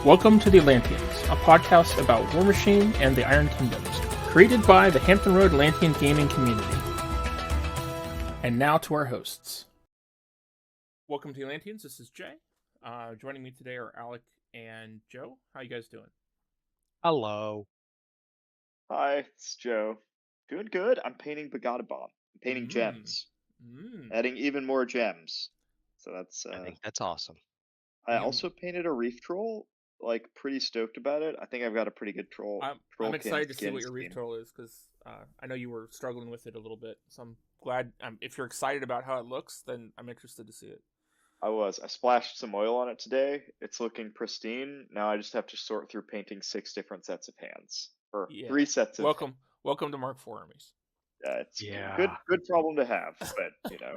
Welcome to the Atlanteans, a podcast about Warmachine and the Iron Kingdoms, created by the Hampton Roads Atlantean gaming community. And now to our hosts. Welcome to the Atlanteans, this is Jay. Joining me today are Alec and Joe. How you guys doing? Hello. Hi, it's Joe. Doing good. I'm painting Begatabon. I'm painting gems. Adding even more gems. So that's I think that's awesome. I also painted a reef troll. Like, pretty stoked about it. I think I've got a pretty good troll. I'm excited to see what your reef troll is, because I know you were struggling with it a little bit. So I'm glad, if you're excited about how it looks, then I'm interested to see it. I splashed some oil on it today. It's looking pristine. Now I just have to sort through painting 6 different sets of hands. Or 3 sets of... Welcome to Mark IV armies. It's good problem to have, but, you know.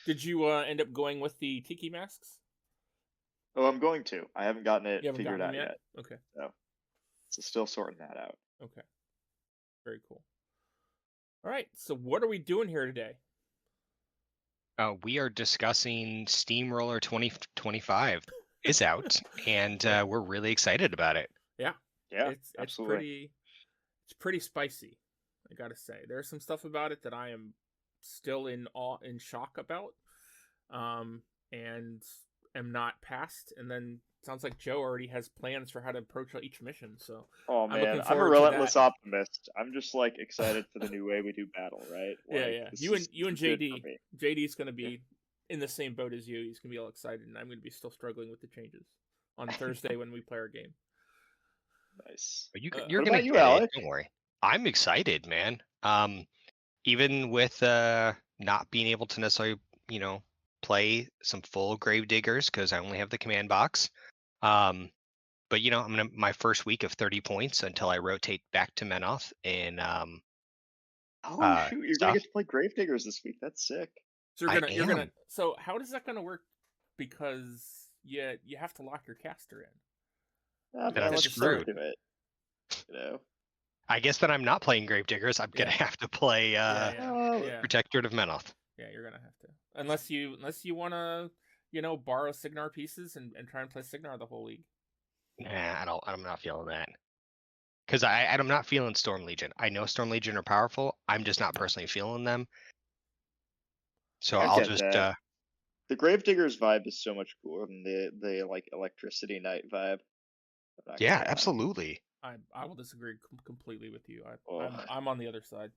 Did you end up going with the tiki masks? Oh, I'm going to. I haven't gotten it figured out yet. Okay. So still sorting that out. Okay. Very cool. All right. So what are we doing here today? We are discussing Steamroller 2025 is out, and we're really excited about it. Yeah. Yeah. It's pretty spicy, I gotta say. There's some stuff about it that I am still in shock about, and am not past. And then sounds like Joe already has plans for how to approach each mission. So man, I'm a relentless optimist. I'm just like excited for the new way we do battle, right? Like, you and JD's gonna be in the same boat as you. He's gonna be all excited, and I'm gonna be still struggling with the changes on Thursday when we play our game. Nice. But you're gonna get it. Don't worry. I'm excited, man. Even with not being able to necessarily, play some full Gravediggers because I only have the command box. But I'm my first week of 30 points until I rotate back to Menoth and shoot, you're gonna get to play Gravediggers this week. That's sick. So So how is that gonna work? Because you have to lock your caster in. Let's screwed. Do it. I guess that I'm not playing Gravediggers. I'm gonna have to play Protectorate of Menoth. Yeah, you're gonna have to. Unless you wanna, borrow Signar pieces and try and play Signar the whole league. Nah, I'm not feeling that. Because I'm not feeling Storm Legion. I know Storm Legion are powerful. I'm just not personally feeling them. So I'll just the Gravediggers vibe is so much cooler than the like Electricity Knight vibe. Yeah, absolutely. I will disagree completely with you. I'm on the other side.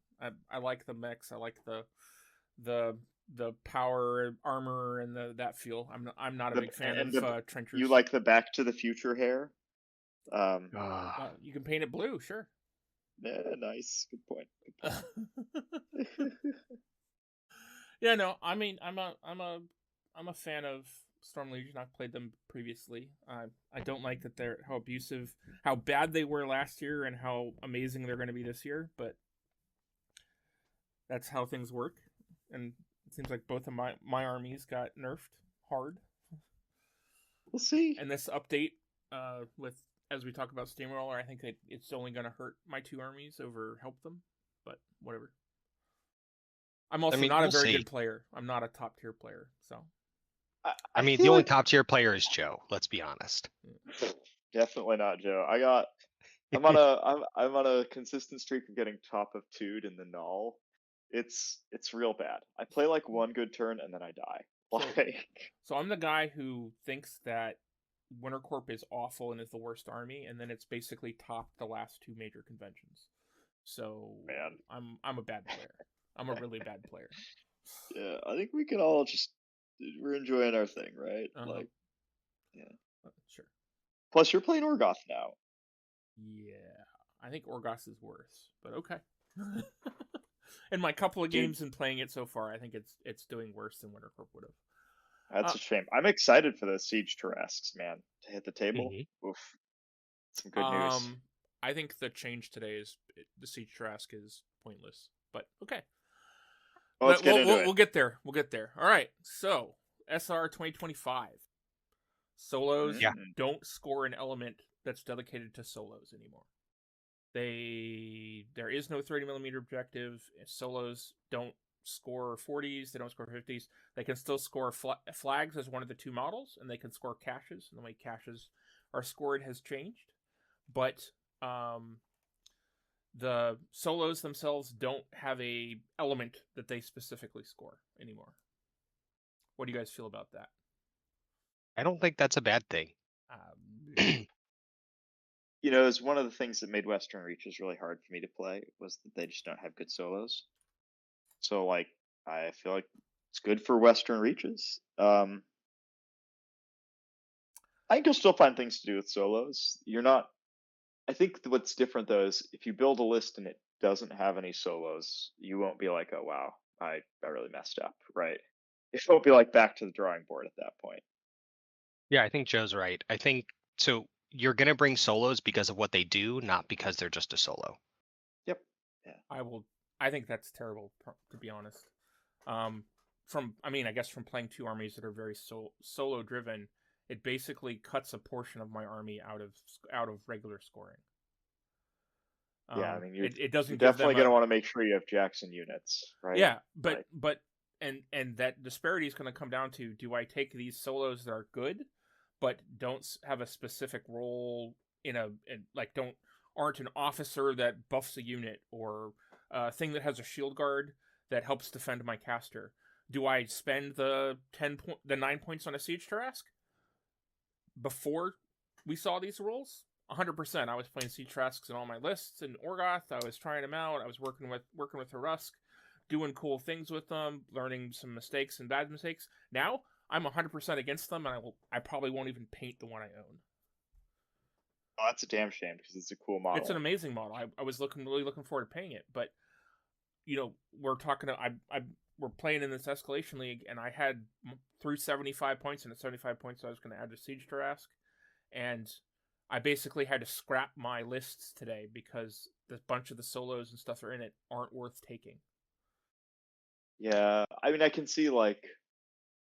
I like the mechs. I like the power armor and that feel. I'm not a big fan of trenchers. You like the Back to the Future hair? You can paint it blue, sure. Yeah, nice. Good point. Yeah, no. I mean, I'm a fan of Storm Legion. I've played them previously. I don't like that they're how bad they were last year, and how amazing they're going to be this year. But that's how things work, and it seems like both of my armies got nerfed hard. We'll see. And this update, as we talk about Steamroller, I think it's only going to hurt my 2 armies over help them. But whatever. I'm also not a very good player. I'm not a top tier player, so. The only top tier player is Joe. Let's be honest. Definitely not Joe. I'm on a consistent streak of getting top of 2'd in the null. It's real bad. I play like 1 good turn and then I die. So I'm the guy who thinks that Winter Corp is awful and is the worst army, and then it's basically topped the last 2 major conventions. So man, I'm a bad player. I'm a really bad player. Yeah, I think we can all we're enjoying our thing, right? Sure. Plus, you're playing Orgoth now. Yeah, I think Orgoth is worse, but okay. In my couple of games and playing it so far, I think it's doing worse than Winter Corp would have. That's a shame. I'm excited for those Siege Tarrasques, man, to hit the table. Mm-hmm. Oof, some good news. I think the change today is the Siege Tarrasque is pointless, but okay. We'll get there. We'll get there. All right. So SR 2025 solos don't score an element that's dedicated to solos anymore. There is no 30mm objective. Solos don't score 40s. They don't score 50s. They can still score flags as one of the 2 models, and they can score caches. And the way caches are scored has changed, but the solos themselves don't have a element that they specifically score anymore. What do you guys feel about that? I don't think that's a bad thing. It's one of the things that made Western Reaches really hard for me to play was that they just don't have good solos. So, like, I feel like it's good for Western Reaches. I think you'll still find things to do with solos. I think what's different though is if you build a list and it doesn't have any solos, you won't be like, oh wow, I really messed up, right? It won't be like back to the drawing board at that point. Yeah, I think Joe's right. I think so. You're gonna bring solos because of what they do, not because they're just a solo. Yep. Yeah. I think that's terrible, to be honest. I guess from playing two armies that are very solo driven, it basically cuts a portion of my army out of regular scoring. Yeah, I mean, it doesn't. You're definitely going to want to make sure you have Jackson units, right? Yeah, but that disparity is going to come down to: do I take these solos that are good, but don't have a specific role aren't an officer that buffs a unit or a thing that has a shield guard that helps defend my caster? Do I spend the 9 points on a siege Tarrasque? Before we saw these rules, 100%. I was playing siege Tarrasques in all my lists in Orgoth. I was trying them out. I was working with Tarrasque, doing cool things with them, learning some mistakes and bad mistakes. Now I'm 100% against them, and I probably won't even paint the one I own. Oh, that's a damn shame because it's a cool model. It's an amazing model. I was really looking forward to paying it, but we're talking. We're playing in this escalation league, and I had through 75 points, and at 75 points, I was going to add a siege Tarrasque, and I basically had to scrap my lists today because the bunch of the solos and stuff that are in it aren't worth taking. Yeah, I mean, I can see like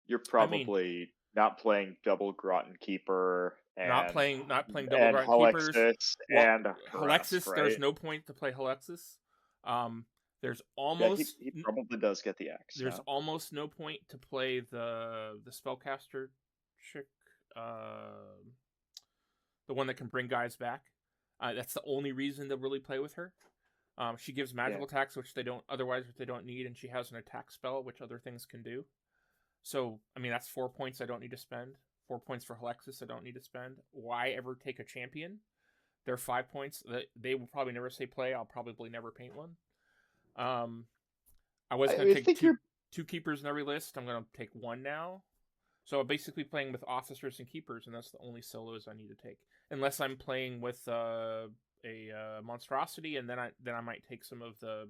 you're probably not playing double Groton Keeper and not playing double Groton Keepers and Halexis. Right? There's no point to play Halexis. There's almost he probably does get the X. There's almost no point to play the spellcaster chick, the one that can bring guys back. That's the only reason to really play with her. She gives magical attacks, which they don't need, and she has an attack spell, which other things can do. So, I mean, that's 4 points I don't need to spend. 4 points for Halexis I don't need to spend. Why ever take a champion? They're 5 points. They will probably never say play. I'll probably never paint one. I was going to take two keepers in every list. I'm going to take one now. So I'm basically playing with officers and keepers, and that's the only solos I need to take. Unless I'm playing with a monstrosity, and then I might take some of the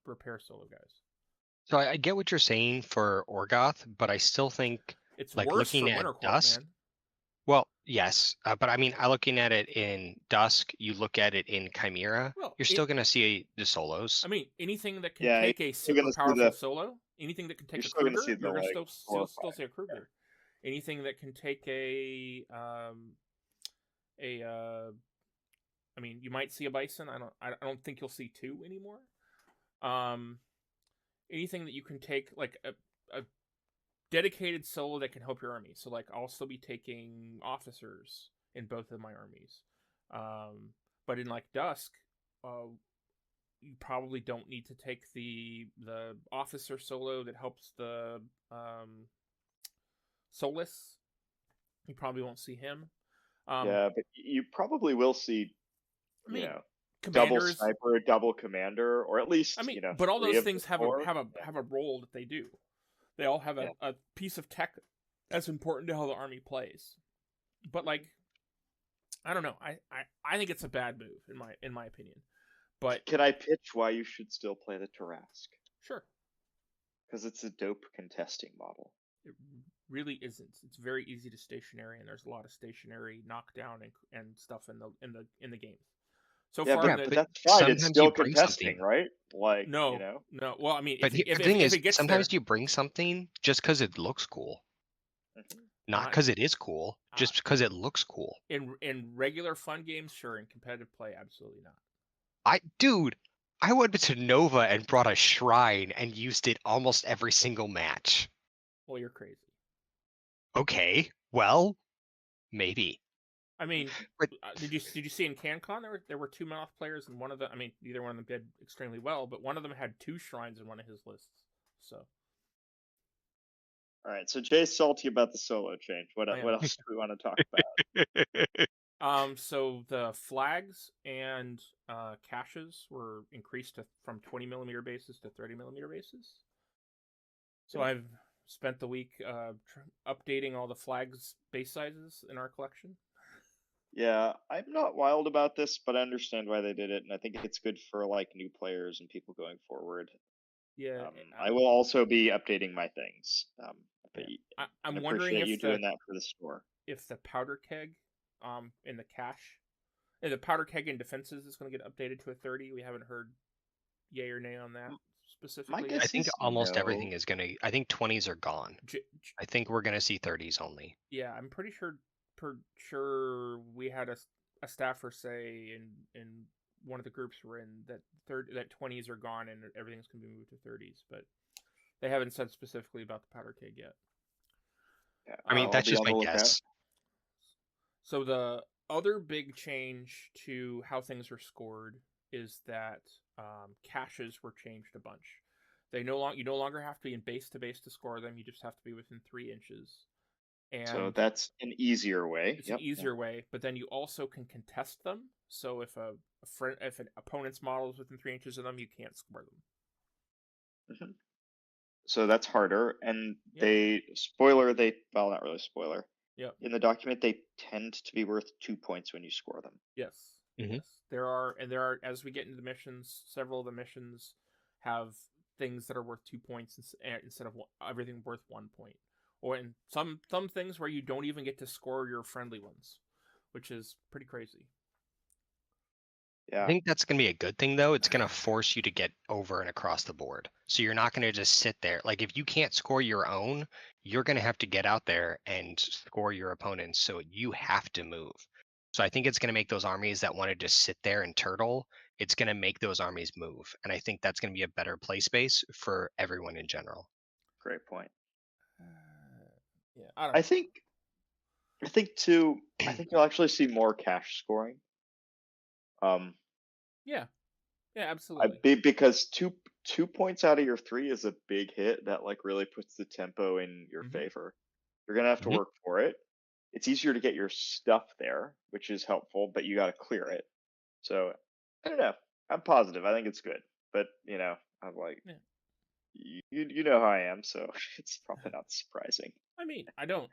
repair solo guys. So I get what you're saying for Orgoth, but I still think it's like worse looking for at Wintercourt, Dusk. Man. Well, yes, but I mean, looking at it in Dusk, you look at it in Chimera, you're still going to see the solos. I mean, anything that can take a super powerful solo, anything that can take a Kruger, you're going to still see a Kruger. Yeah. Anything that can take I mean, you might see a Bison. I don't think you'll see two anymore. Anything that you can take, like a dedicated solo that can help your army. So, like, I'll still be taking officers in both of my armies. But in, like, Dusk, you probably don't need to take the officer solo that helps the Solus. You probably won't see him. Yeah, but you probably will see, double sniper, double commander, or at least But all those things have a role that they do. They all have a piece of tech that's important to how the army plays. But like, I don't know. I think it's a bad move in my opinion. But can I pitch why you should still play the Tarrasque? Sure. Because it's a dope contesting model. It really isn't. It's very easy to stationary, and there's a lot of stationary knockdown and stuff in the game. So far, but that's fine. It's still contesting, right? Like, no. Well, I mean, but the thing is, sometimes you bring something just because it looks cool, not because it is cool, just because it looks cool. In regular fun games, sure. In competitive play, absolutely not. I went to Nova and brought a shrine and used it almost every single match. Well, you're crazy. Okay, well, maybe. I mean, But did you see in CanCon there were 2 Moth players, and one of them, I mean, neither one of them did extremely well, but one of them had 2 shrines in one of his lists. So All right, so Jay's salty about the solo change. What I am. what else do we want to talk about? So the flags and caches were increased from 20mm bases to 30mm bases. So I've spent the week updating all the flags base sizes in our collection. Yeah, I'm not wild about this, but I understand why they did it, and I think it's good for like new players and people going forward. Yeah, I will also be updating my things. But I'm I wondering appreciate if you doing that for the store. If the powder keg, in the cache, the powder keg in defenses is going to get updated to a 30. We haven't heard yay or nay on that specifically. guess I think is almost no. everything is gonna. I think 20s are gone. I think we're gonna see 30s only. Yeah, I'm pretty sure we had a staffer say in one of the groups we're in that 20s are gone and everything's going to be moved to 30s, but they haven't said specifically about the powder keg yet. Yeah, I mean, that's just my guess. So the other big change to how things are scored is that caches were changed a bunch. You no longer have to be in base to base to score them. You just have to be within 3 inches. And so that's an easier way. It's an easier way, but then you also can contest them. So if if an opponent's model is within 3 inches of them, you can't score them. Mm-hmm. So that's harder, and well, not really spoiler. Yeah. In the document, they tend to be worth 2 points when you score them. Yes. Mm-hmm. Yes. There are, as we get into the missions, several of the missions have things that are worth 2 points instead of everything worth 1 point. Or in some things where you don't even get to score your friendly ones, which is pretty crazy. Yeah. I think that's going to be a good thing, though. It's going to force you to get over and across the board. So you're not going to just sit there. Like, if you can't score your own, you're going to have to get out there and score your opponents. So you have to move. So I think it's going to make those armies that want to just sit there and turtle, it's going to make those armies move. And I think that's going to be a better play space for everyone in general. Great point. Yeah, I don't know. I think you'll actually see more cache scoring. Yeah, absolutely. Because 2 points out of your 3 is a big hit that like really puts the tempo in your favor. You're gonna have to work for it. It's easier to get your stuff there, which is helpful, but you got to clear it. So I don't know. I'm positive. I think it's good, but I'm like, you know how I am, so it's probably not surprising. I mean, I don't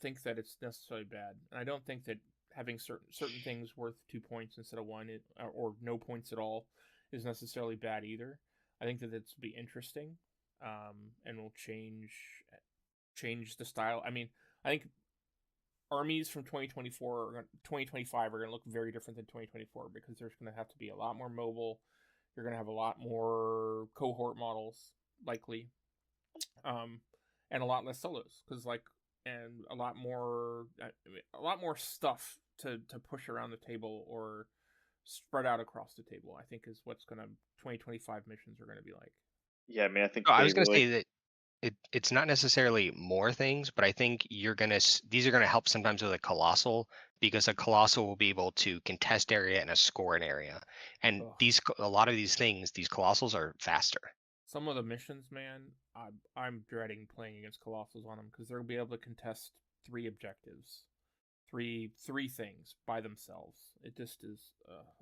think that it's necessarily bad, and I don't think that having certain things worth 2 points instead of 1 or no points at all is necessarily bad either. I think that it's be interesting, and will change the style. I mean, I think armies from 2025 are going to look very different than 2024 because there's going to have to be a lot more mobile. You're going to have a lot more cohort models likely, and a lot less solos and a lot more stuff to push around the table or spread out across the table. I think is what's going to 2025 missions are going to be like. Yeah, I mean, I think I was going to say that it's not necessarily more things, but I think these are going to help sometimes with a colossal, because a colossal will be able to contest area and a score an area, and a lot of these colossals are faster. Some of the missions, man, I'm dreading playing against colossals on them because they'll be able to contest 3 objectives, three things by themselves. It just is.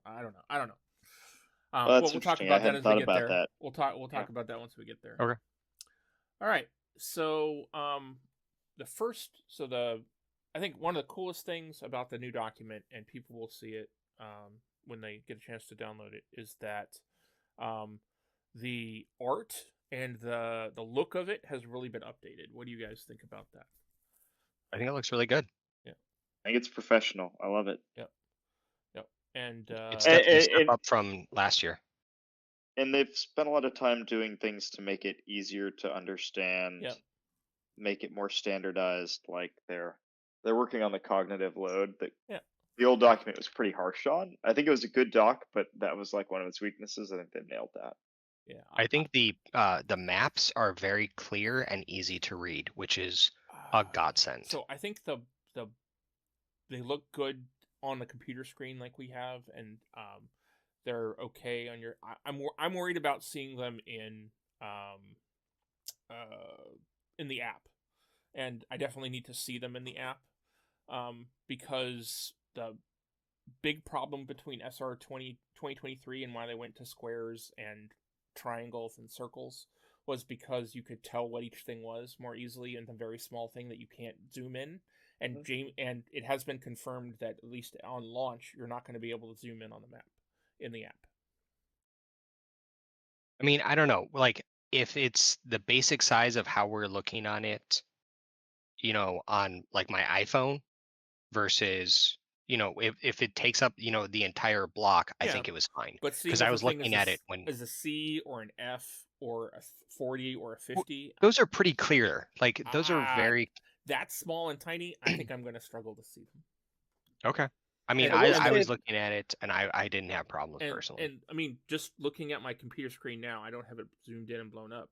I don't know. We'll talk about that as we get there. We'll talk about that once we get there. Okay. All right. So I think one of the coolest things about the new document, and people will see it when they get a chance to download it, is that the art and the look of it has really been updated. What do you guys think about that? I think it looks really good. Yeah, I think it's professional. I love it. Yep. And it's definitely a step up from last year. And they've spent a lot of time doing things to make it easier to understand, make it more standardized. Like they're working on the cognitive load that the old document was pretty harsh on. I think it was a good doc, but that was like one of its weaknesses. I think they've nailed that. Yeah, I think the maps are very clear and easy to read, which is a godsend. So I think they look good on the computer screen like we have, and they're okay on your. I'm worried about seeing them in the app, and I definitely need to see them in the app, because the big problem between SR 2023 and why they went to squares and triangles and circles was because you could tell what each thing was more easily in the very small thing that you can't zoom in. And and it has been confirmed that at least on launch, you're not going to be able to zoom in on the map in the app. I mean, I don't know. Like, if it's the basic size of how we're looking on it, on like my iPhone versus, if it takes up, the entire block, I think it was fine. But seeing Because if I the was thing looking at it when is a C or an F or a 40 or a 50, those are pretty clear. Like, those are very that small and tiny. I think I'm going to struggle to see them. okay. I mean, And I was looking at it and I didn't have problems personally. And I mean, just looking at my computer screen now, I don't have it zoomed in and blown up.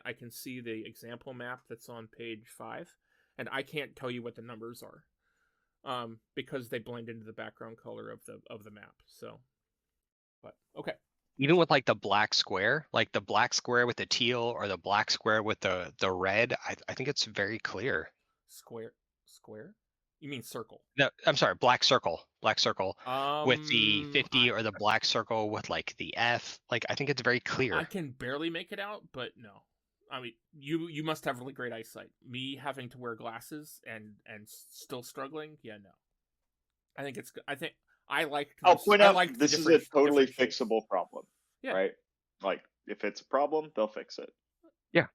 I can see the example map that's on page 5, and I can't tell you what the numbers are, because they blend into the background color of the map. So, but okay. Even with like the black square with the teal or the black square with the red, I think it's very clear. Square? You mean circle? No, I'm sorry, black circle with the 50 or the black circle with like the F. Like, I think it's very clear. I can barely make it out, but no. I mean, you must have really great eyesight. Me having to wear glasses and still struggling, yeah, no. I'll point out this is a totally fixable problem, right? Like, if it's a problem, they'll fix it. Yeah.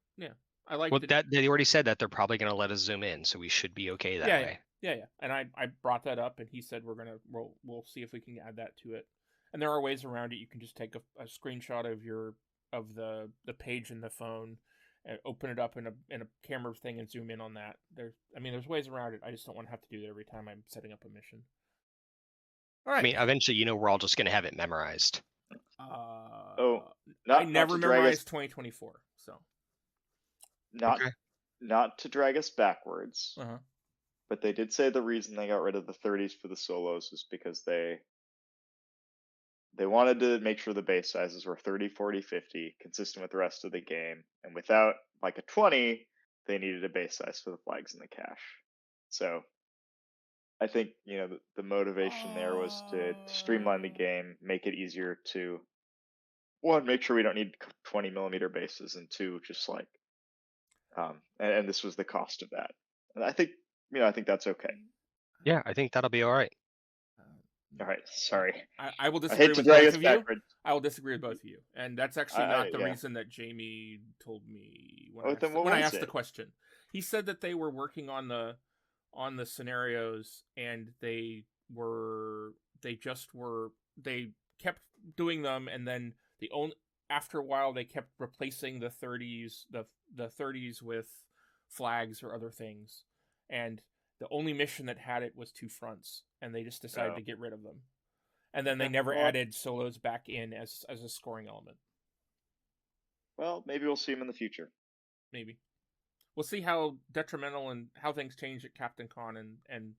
Well, that they already said that they're probably going to let us zoom in, so we should be okay that way. Yeah. And I brought that up, and he said we'll see if we can add that to it. And there are ways around it. You can just take a screenshot of the page in the phone, and open it up in a camera thing and zoom in on that. There's ways around it. I just don't want to have to do that every time I'm setting up a mission. All right. I mean, eventually, we're all just going to have it memorized. I never memorized 2024, so. Not to drag us backwards, but they did say the reason they got rid of the 30s for the solos was because they wanted to make sure the base sizes were 30, 40, 50, consistent with the rest of the game. And without like a 20, they needed a base size for the flags and the cache. So I think, the motivation there was to streamline the game, make it easier to, one, make sure we don't need 20 millimeter bases, and two, just like, and this was the cost of that. And I think that's okay. Yeah, I think that'll be all right. All right, sorry. I will disagree with both of you. I will disagree with both of you, and that's actually not the reason that Jamie told me when I asked the question. He said that they were working on the scenarios, and they kept doing them, and then after a while they kept replacing the 30s the 30s with flags or other things, and the only mission that had it was 2 fronts, and they just decided to get rid of them. And then they never added solos back in as a scoring element. Well, maybe we'll see them in the future. Maybe. We'll see how detrimental and how things change at Captain Con and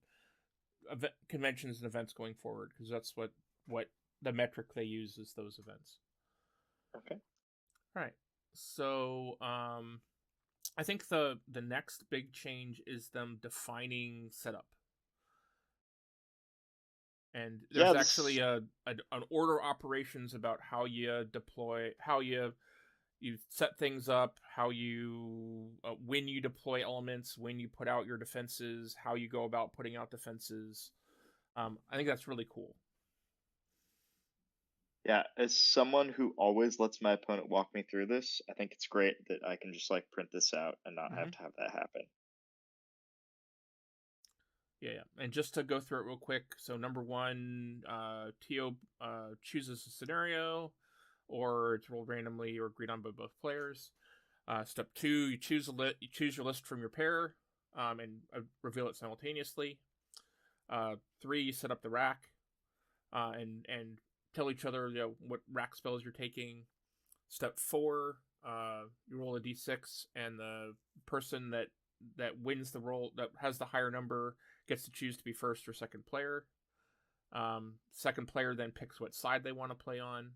conventions and events going forward, because that's what the metric they use is those events. Okay. All right. So, I think the next big change is them defining setup. And there's actually an order of operations about how you deploy, how you set things up, how you when you deploy elements, when you put out your defenses, how you go about putting out defenses. I think that's really cool. Yeah, as someone who always lets my opponent walk me through this, I think it's great that I can just print this out and not have to have that happen. Yeah. And just to go through it real quick, so number 1, TO chooses a scenario, or it's rolled randomly or agreed on by both players. Step 2, you choose your list from your pair, and reveal it simultaneously. 3, you set up the rack, and tell each other what rack spells you're taking. Step 4, you roll a d6, and the person that wins the roll, that has the higher number, gets to choose to be first or second player. Second player then picks what side they want to play on.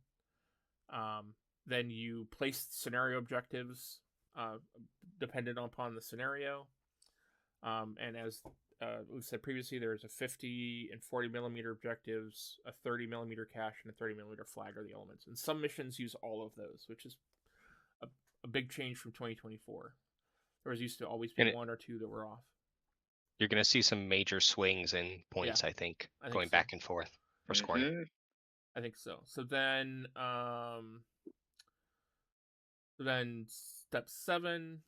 Then you place scenario objectives dependent upon the scenario. And as we said previously, there's a 50 and 40 millimeter objectives, a 30 millimeter cache, and a 30 millimeter flag are the elements. And some missions use all of those, which is a big change from 2024. There was used to always be one or two that were off. You're going to see some major swings in points, I think going so. back and forth for scoring. I think so. So then step 7,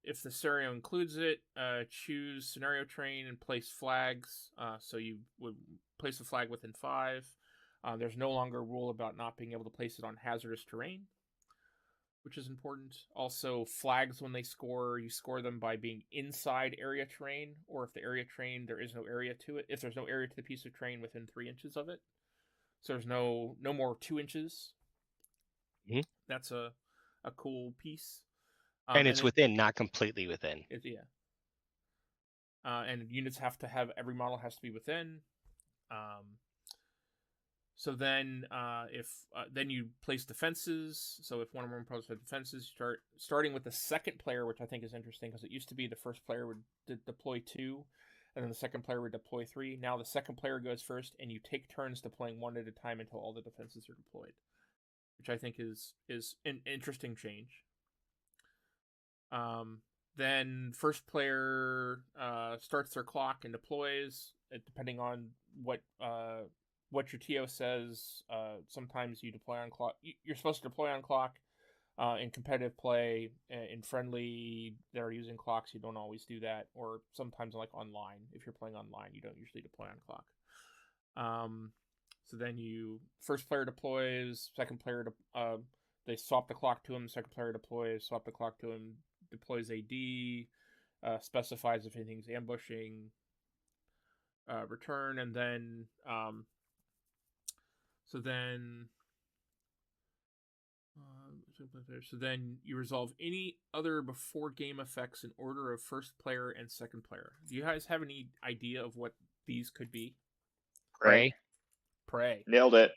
if the scenario includes it, choose scenario train and place flags. So you would place a flag within 5. There's no longer a rule about not being able to place it on hazardous terrain, which is important. Also, flags, when they score, you score them by being inside area terrain, or if the area terrain, there is no area to it. If there's no area to the piece of terrain within 3 inches of it. So there's no more 2 inches. Mm-hmm. That's a cool piece. And it's within, not completely within. And units have to have, every model has to be within. So then, then you place defenses. So if one or more opponents have defenses, starting with the second player, which I think is interesting because it used to be the first player would deploy 2, and then the second player would deploy 3. Now the second player goes first, and you take turns deploying 1 at a time until all the defenses are deployed, which I think is an interesting change. Then first player starts their clock and deploys, depending on what your TO says. Sometimes you deploy on clock. You're supposed to deploy on clock. In competitive play, in friendly that are using clocks, you don't always do that. Or sometimes like online, if you're playing online, you don't usually deploy on clock. So then first player deploys, second player they swap the clock to him. Second player deploys, swap the clock to him, deploys AD, specifies if anything's ambushing, return, and then so then you resolve any other before game effects in order of first player and second player. Do you guys have any idea of what these could be? Prey. Nailed it.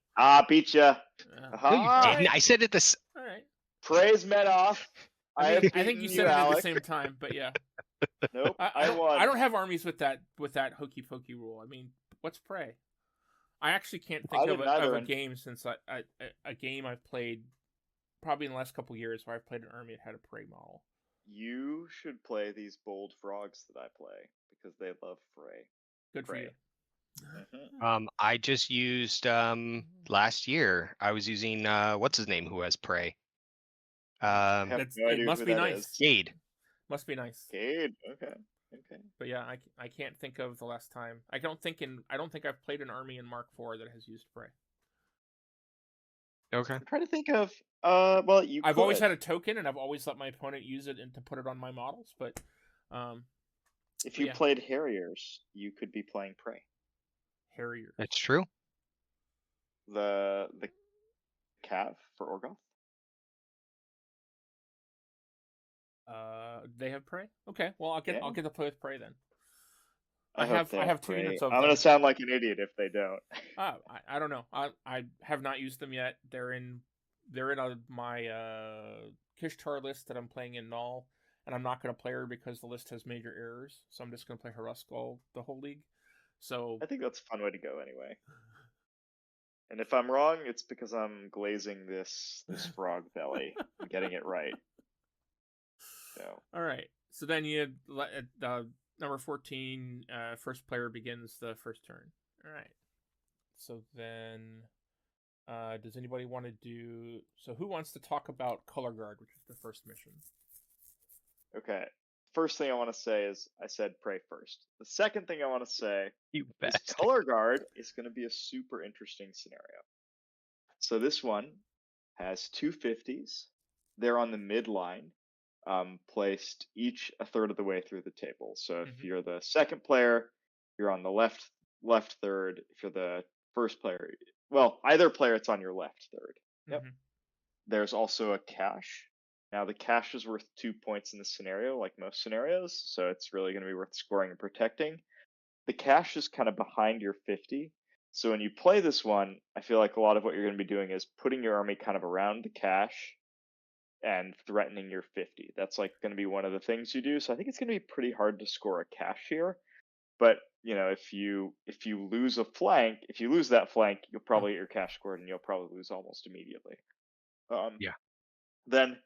Beat ya. No, you didn't. I said it this. All right. Prey's met off. I think you said it at the same time, but yeah. Nope. I won. I don't have armies with that hokey pokey rule. I mean, what's Prey? I actually can't think of a game since a game I've played probably in the last couple years where I've played an army that had a Prey model. You should play these bold frogs that I play because they love Prey. Good for you. Mm-hmm. I just used last year. I was using what's his name who has Prey. It must be nice. Gade. Must be nice. Gade. Okay. But yeah, I can't think of the last time. I don't think I've played an army in Mark IV that has used Prey. Okay. I'm trying to think of I've always had a token, and I've always let my opponent use it and to put it on my models. But if you played Harriers, you could be playing Prey. Harriers. That's true. The Cav for Orgoth. They have Prey. Okay, well I'll get to play with Prey then. I have 2 units of them. I'm gonna sound like an idiot if they don't. I don't know. I have not used them yet. They're in my Kishtar list that I'm playing in Null, and I'm not going to play her because the list has major errors. So I'm just going to play Haruskal the whole league. So I think that's a fun way to go anyway. And if I'm wrong, it's because I'm glazing this frog belly and getting it right. So. All right. So then you number 14, first player begins the first turn. All right. So then, does anybody want to do? So who wants to talk about Color Guard, which is the first mission? Okay. First thing I want to say is I said Prey first. The second thing I want to say is Color Guard is going to be a super interesting scenario. So this one has 2 50s. They're on the midline, placed each a third of the way through the table. So if you're the second player, you're on the left third. If you're the first player, well, either player, it's on your left third. Yep. There's also a cache. Now the cache is worth 2 points in this scenario, like most scenarios, so it's really going to be worth scoring and protecting. the cache is kind of behind your 50. So when you play this one, I feel like a lot of what you're going to be doing is putting your army kind of around the cache and threatening your 50. That's like going to be one of the things you do. So I think it's going to be pretty hard to score a cache here. But if you lose a flank, if you lose that flank, you'll probably get your cache scored, and you'll probably lose almost immediately. Yeah. Then,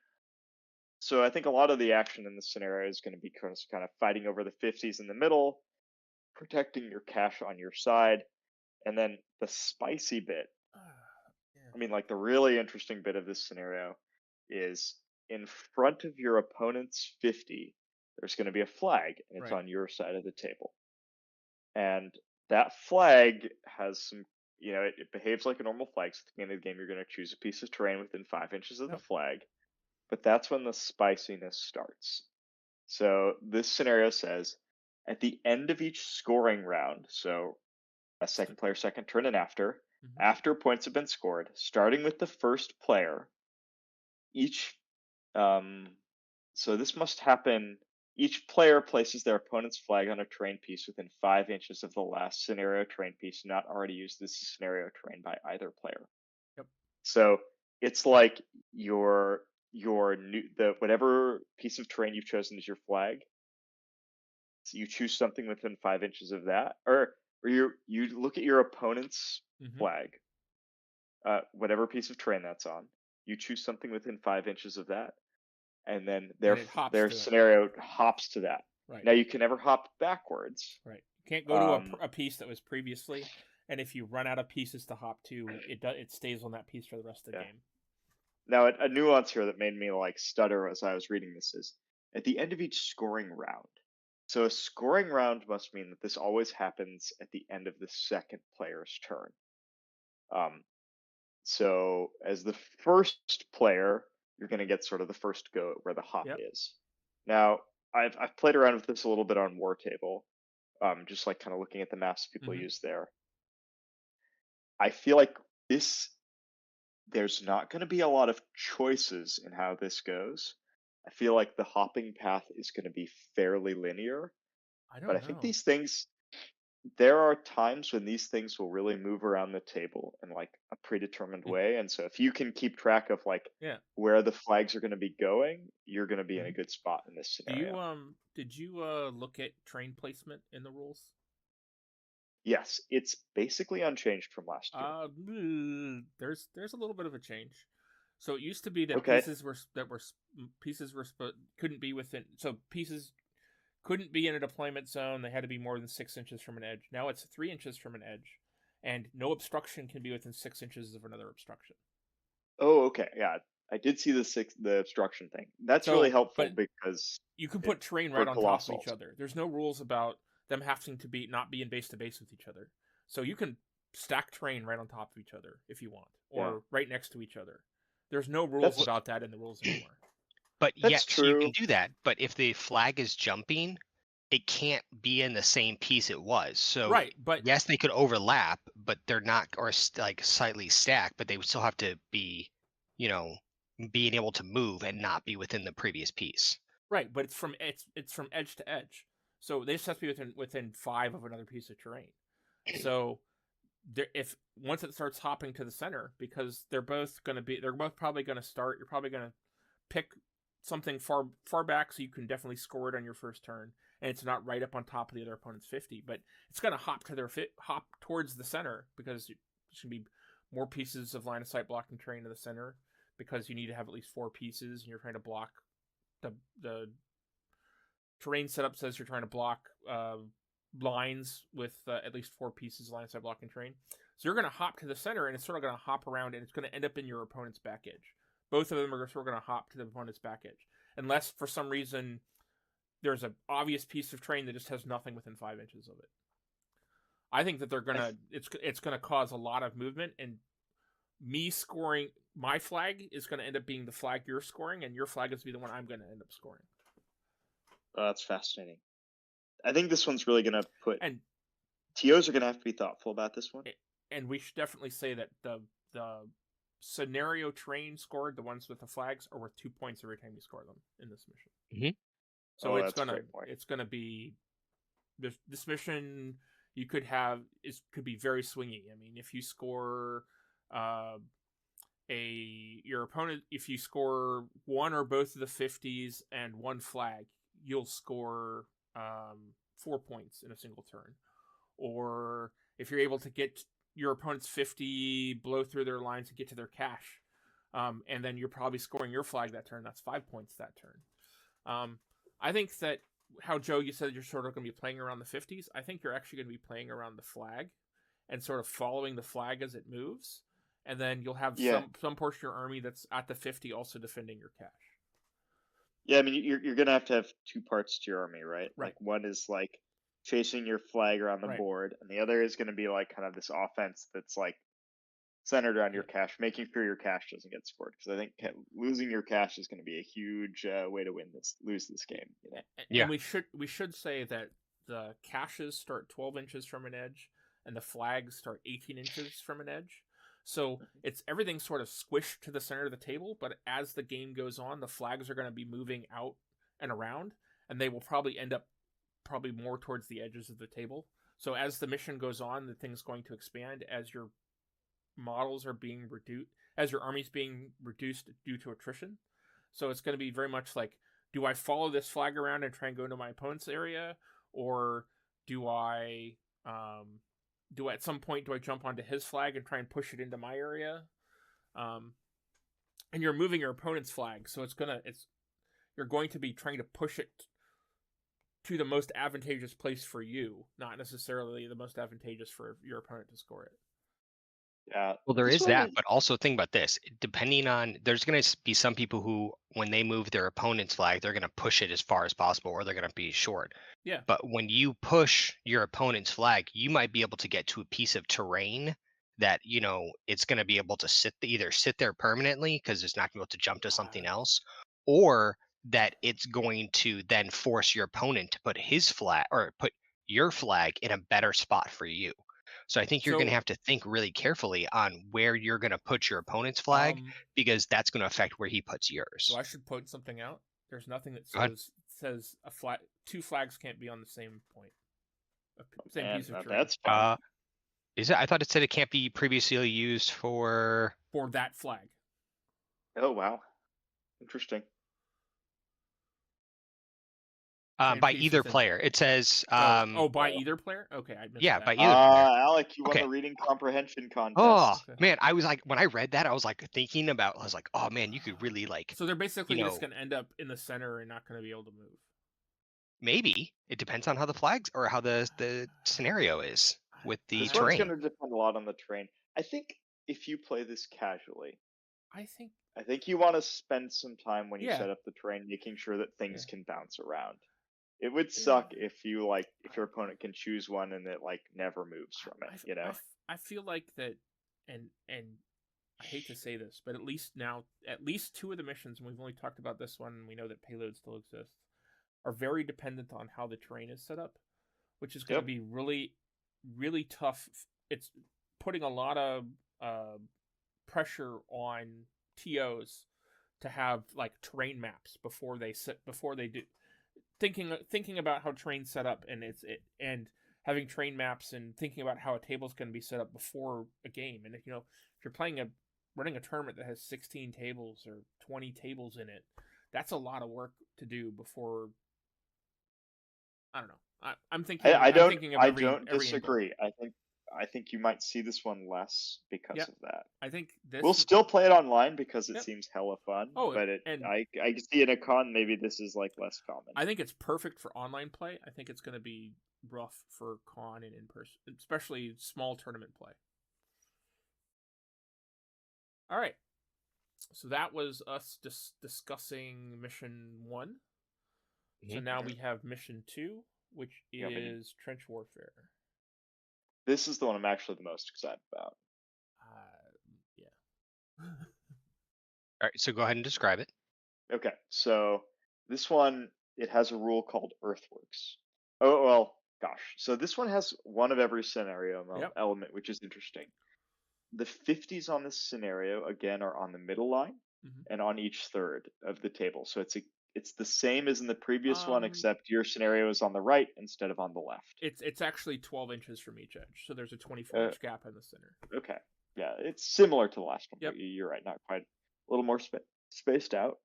so I think a lot of the action in this scenario is going to be kind of fighting over the 50s in the middle, protecting your cache on your side, and then the spicy bit. I mean, like the really interesting bit of this scenario is in front of your opponent's 50, there's going to be a flag, and it's Right. on your side of the table. And that flag has some, it behaves like a normal flag. So at the end of the game, you're going to choose a piece of terrain within 5 inches of the flag. But that's when the spiciness starts. So this scenario says, at the end of each scoring round, so a second player, second turn, and after points have been scored, starting with the first player, so this must happen. Each player places their opponent's flag on a terrain piece within 5 inches of the last scenario terrain piece not already used this scenario terrain by either player. Yep. So it's like whatever piece of terrain you've chosen as your flag. So you choose something within 5 inches of that, or you look at your opponent's flag, whatever piece of terrain that's on. You choose something within 5 inches of that, and then their scenario hops to that. Right. Now you can never hop backwards. Right. You can't go to a piece that was previously, and if you run out of pieces to hop to, it stays on that piece for the rest of the game. Now a nuance here that made me like stutter as I was reading this is at the end of each scoring round. So a scoring round must mean that this always happens at the end of the second player's turn. So as the first player, you're going to get sort of the first go at where the hop is. Now, I've played around with this a little bit on War Table, just like kind of looking at the maps people use there. I feel like there's not going to be a lot of choices in how this goes. I feel like the hopping path is going to be fairly linear. I think these things, there are times when these things will really move around the table in like a predetermined way. And so if you can keep track of like where the flags are going to be going, you're going to be in a good spot in this scenario. Did you look at train placement in the rules? Yes, it's basically unchanged from last year. There's a little bit of a change. So it used to be that pieces couldn't be within, so pieces couldn't be in a deployment zone. They had to be more than 6 inches from an edge. Now it's 3 inches from an edge, and no obstruction can be within 6 inches of another obstruction. Oh, okay, yeah, I did see the obstruction thing. That's really helpful because you can put terrain right on top of each other. There's no rules about them having to not be in base to base with each other. So you can stack terrain right on top of each other if you want, or right next to each other. There's no rules about that in the rules anymore. But yes, you can do that. But if the flag is jumping, it can't be in the same piece it was. So but yes, they could overlap, but they're not, or like slightly stacked, but they would still have to be, being able to move and not be within the previous piece. Right, but it's from edge to edge. So they just have to be within 5 of another piece of terrain. So if once it starts hopping to the center, because they're both probably going to start. You're probably going to pick something far back, so you can definitely score it on your first turn, and it's not right up on top of the other opponent's 50. But it's going to hop towards the center, because there's going to be more pieces of line of sight blocking terrain to the center, because you need to have at least 4 pieces, and you're trying to block the terrain setup says you're trying to block lines with at least 4 pieces of line of sight blocking terrain. So you're going to hop to the center, and it's sort of going to hop around, and it's going to end up in your opponent's back edge. Both of them are sort of going to hop to the opponent's back edge, unless for some reason there's an obvious piece of terrain that just has nothing within 5 inches of it. I think that they're gonna it's gonna cause a lot of movement, and me scoring my flag is going to end up being the flag you're scoring, and your flag is going to be the one I'm going to end up scoring. That's fascinating. I think this one's really going to put... And TOs are going to have to be thoughtful about this one. And we should definitely say that the scenario terrain scored, the ones with the flags, are worth 2 points every time you score them in this mission. Mm-hmm. So it's going to be this mission you could be very swingy. I mean, if you score your opponent, if you score one or both of the 50s and one flag, you'll score 4 points in a single turn. Or if you're able to get your opponent's 50, blow through their lines and get to their cache, and then you're probably scoring your flag that turn, that's 5 points that turn. I think that how, Joe, you said you're sort of going to be playing around the 50s. I think you're actually going to be playing around the flag and sort of following the flag as it moves. And then you'll have some portion of your army that's at the 50 also defending your cache. Yeah, I mean, you're going to have 2 parts to your army, right? Right. Like, one is, like, chasing your flag around the board, and the other is going to be, like, kind of this offense that's, like, centered around your cache, making sure your cache doesn't get scored. Because I think losing your cache is going to be a huge way to lose this game. You know? Yeah. And we should say that the caches start 12 inches from an edge, and the flags start 18 inches from an edge. So it's everything sort of squished to the center of the table, but as the game goes on, the flags are going to be moving out and around, and they will probably end up more towards the edges of the table. So as the mission goes on, the thing's going to expand as your models are being reduced, as your army's being reduced due to attrition. So it's going to be very much like, do I follow this flag around and try and go into my opponent's area, or do I at some point jump onto his flag and try and push it into my area? And you're moving your opponent's flag, so you're going to be trying to push it to the most advantageous place for you, not necessarily the most advantageous for your opponent to score it. Yeah. Well, there is that, but also think about this. There's going to be some people who, when they move their opponent's flag, they're going to push it as far as possible, or they're going to be short. Yeah. But when you push your opponent's flag, you might be able to get to a piece of terrain that, it's going to be able to either sit there permanently because it's not going to be able to jump to something else, or that it's going to then force your opponent to put his flag or put your flag in a better spot for you. So I think you're going to have to think really carefully on where you're going to put your opponent's flag, because that's going to affect where he puts yours. So I should point something out. There's nothing that says two flags can't be on the same point. Same piece of terrain. That's fine. Is it? I thought it said it can't be previously used for that flag. Oh wow, interesting. By either player. It says by either player? Okay, I missed that. By either player. Alec, you won the reading comprehension contest. Oh, man, I was like, when I read that, I was like thinking about, oh man, you could really So they're basically just going to end up in the center and not going to be able to move. Maybe. It depends on how the flags or how the scenario is with the terrain. It's going to depend a lot on the terrain. I think if you play this casually, I think you want to spend some time when you set up the terrain, making sure that things can bounce around. It would suck if your opponent can choose one and it never moves from it, I feel like that, and I hate to say this, but at least 2 of the missions, and we've only talked about this one, and we know that payload still exists, are very dependent on how the terrain is set up, which is going to be really, really tough. It's putting a lot of pressure on TOs to have terrain maps before they do. Thinking about how terrain's set up and having terrain maps and thinking about how a table's going to be set up before a game. And if you're running a tournament that has 16 tables or 20 tables in it, that's a lot of work to do before. I don't know. I'm thinking. I don't disagree. I think you might see this one less because of that. I think we'll still play it online because it seems hella fun. I can see in a con maybe this is less common. I think it's perfect for online play. I think it's going to be rough for con and in person, especially small tournament play. All right, so that was us discussing mission 1. So now we have mission 2, which is trench warfare. This is the one I'm actually the most excited about. All right, so go ahead and describe it. Okay, so this one, it has a rule called Earthworks. Oh, well, gosh. So this one has one of every scenario element, which is interesting. The 50s on this scenario, again, are on the middle line and on each third of the table. So it's It's the same as in the previous one, except your scenario is on the right instead of on the left. It's actually 12 inches from each edge, so there's a 24-inch gap in the center. Okay. Yeah, it's similar to the last one, Yep. but you're right, not quite. A little more spaced out.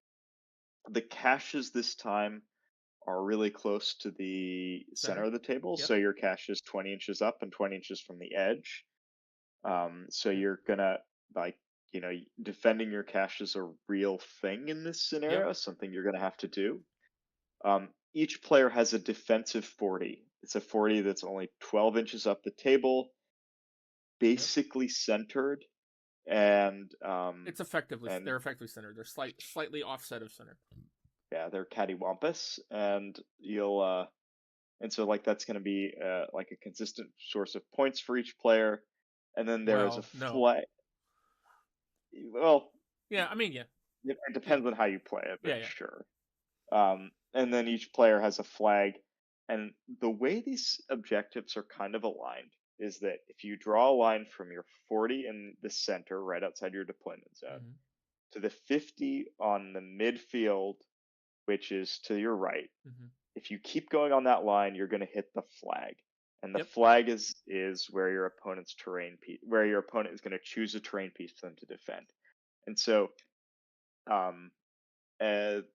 The caches this time are really close to the center of the table, so your cache is 20 inches up and 20 inches from the edge. So you're gonna, like, defending your cache is a real thing in this scenario, something you're gonna have to do. Each player has a defensive 40. It's a 40 that's only 12 inches up the table, basically centered, and it's effectively they're effectively centered. They're slightly offset of center. Yeah, they're cattywampus, and you'll and so like that's going to be like a consistent source of points for each player, and then there is a flag. Well, yeah, I mean, it depends on how you play it, but sure. And then each player has a flag, and the way these objectives are kind of aligned is that if you draw a line from your 40 in the center, right outside your deployment zone, to the 50 on the midfield, which is to your right, if you keep going on that line, you're going to hit the flag. And the flag is where your opponent's terrain piece, where your opponent is going to choose a terrain piece for them to defend. And so, the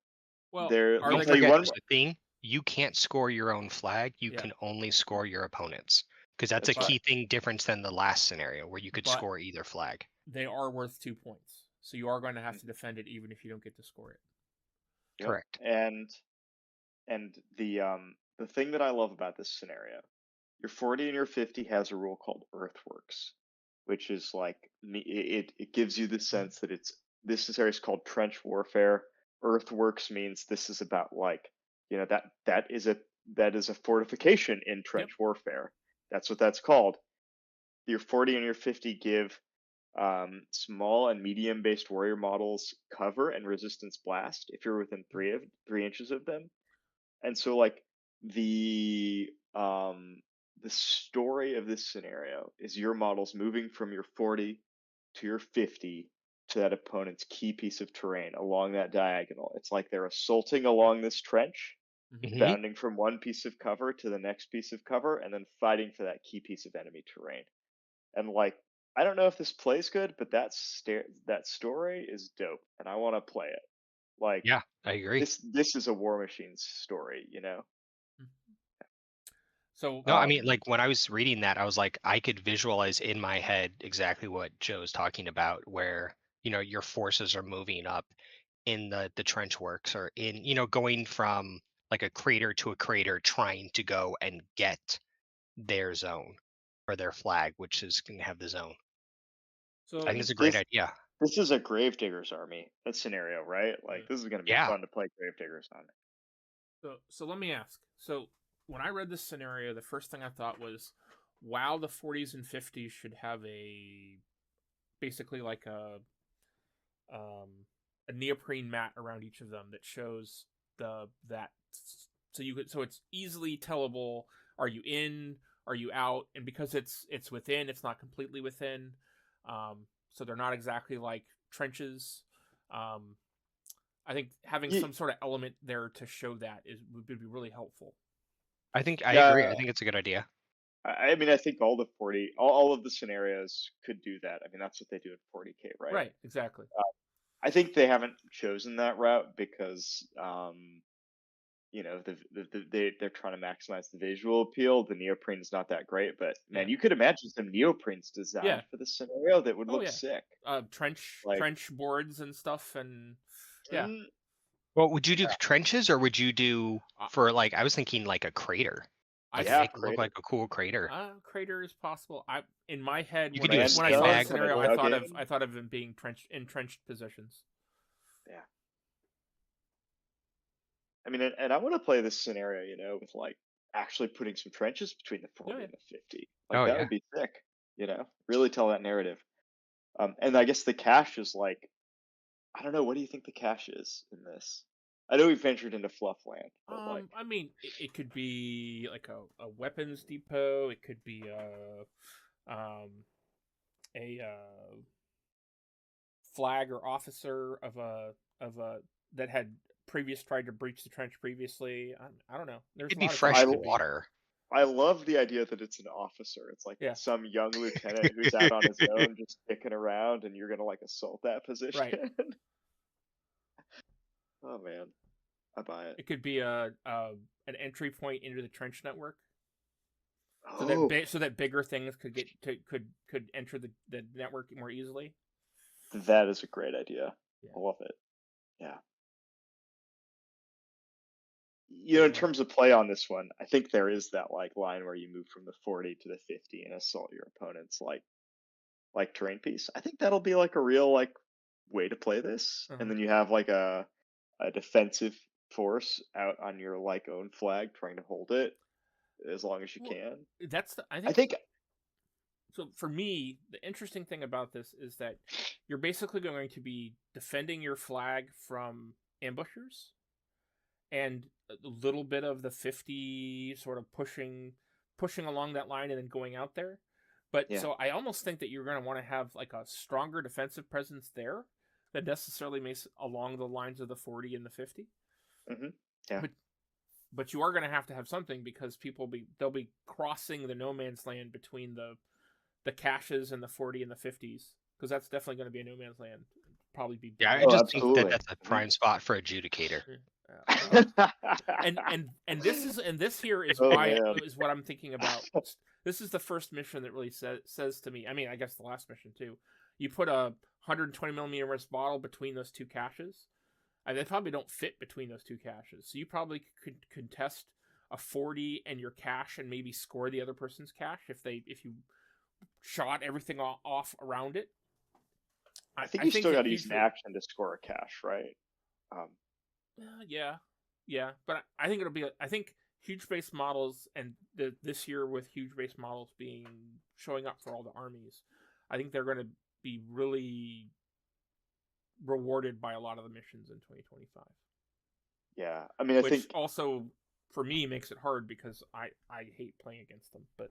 thing, you can't score your own flag. You can only score your opponent's, because that's a key difference than the last scenario where you could score either flag. They are worth 2 points, so you are going to have to defend it even if you don't get to score it. Yep. Correct. And the thing that I love about this scenario, your 40 and your 50 has a rule called Earthworks, which is like it gives you the sense that this scenario is called trench warfare. Earthworks means this is about, like, that is a fortification in trench warfare. That's what that's called. Your 40 and your 50 give small and medium based warrior models cover and resistance blast if you're within 3 inches of them. And so, like, the story of this scenario is your models moving from your 40 to your 50 to that opponent's key piece of terrain along that diagonal. It's like they're assaulting along this trench, bounding from one piece of cover to the next piece of cover, and then fighting for that key piece of enemy terrain. And, like, I don't know if this plays good, but that story is dope, and I want to play it. Like, yeah, I agree. This is a Warmachine story, So no, I mean, like, when I was reading that, I was like, I could visualize in my head exactly what Joe's talking about, where your forces are moving up in the trench works, or in going from like a crater to a crater, trying to go and get their zone or their flag, which is going to have the zone. So I think it's a great idea. This is a Gravediggers army, that scenario, right? Like, this is going to be fun to play Gravediggers on it. So let me ask. So when I read this scenario, the first thing I thought was, wow, the 40s and 50s should have basically like a neoprene mat around each of them that shows so it's easily tellable. Are you in? Are you out? And because it's within, it's not completely within. So they're not exactly like trenches. I think having some sort of element there to show that would be really helpful. I agree. I think it's a good idea. I mean, I think all of the scenarios could do that. I mean, that's what they do in 40K, right? Right, exactly. I think they haven't chosen that route because, they're trying to maximize the visual appeal. The neoprene is not that great, but man, you could imagine some neoprenes designed for this scenario that would look sick. Trench boards and stuff, and Well, would you do trenches, or would you do for, like, I was thinking like a crater? Make it look like a cool crater. Crater is possible. In my head, when I saw the scenario, I thought of them being entrenched positions. Yeah. I mean, and I want to play this scenario, with, like, actually putting some trenches between the 40 and the 50. Like, that would be sick. Really tell that narrative. And I guess the cache is, like, I don't know. What do you think the cache is in this? I know we've ventured into Fluffland. But I mean, it could be like a weapons depot. It could be a flag or officer of a that had previous tried to breach the trench previously. I don't know. There's It'd a be lot of fresh things it could be. water. I love the idea that it's an officer. It's like Yeah. some young lieutenant who's out on his own just kicking around, and you're gonna like assault that position. Right. Oh man, I buy it. It could be an entry point into the trench network, so Oh, that bigger things could enter the network more easily. that is a great idea. Yeah. I love it. Yeah. You know, in terms of play on this one, I think there is that like line where you move from the 40 to the 50 and assault your opponent's like terrain piece. I think that'll be like a real like way to play this. Uh-huh. And then you have like a defensive force out on your like own flag trying to hold it as long as you can. That's I think so. For me, the interesting thing about this is that you're basically going to be defending your flag from ambushers, and a little bit of the 50 sort of pushing along that line and then going out there. But Yeah. so I almost think that you're going to want to have like a stronger defensive presence there than necessarily makes along the lines of the 40 and the 50. Yeah. But you are going to have something, because they'll be crossing the no man's land between the caches and the 40 and the 50s, because that's definitely going to be a no man's land. Probably be Yeah, I Oh, just think absolutely. that that's a prime spot for adjudicator. And this here is Oh, why man. is what I'm thinking about. This is the first mission that really says to me. I mean, I guess the last mission too. You put a 120 millimeter bottle between those two caches. They probably don't fit between those two caches, so you probably could contest a 40 and your cache and maybe score the other person's cache if you shot everything off around it. I think you still got to use an action to score a cache, right? Yeah, but I think it'll be. I think huge base models, and this year with huge base models showing up for all the armies, I think they're going to be really rewarded by a lot of the missions in 2025. Yeah, I mean, Which think also for me makes it hard, because I hate playing against them. But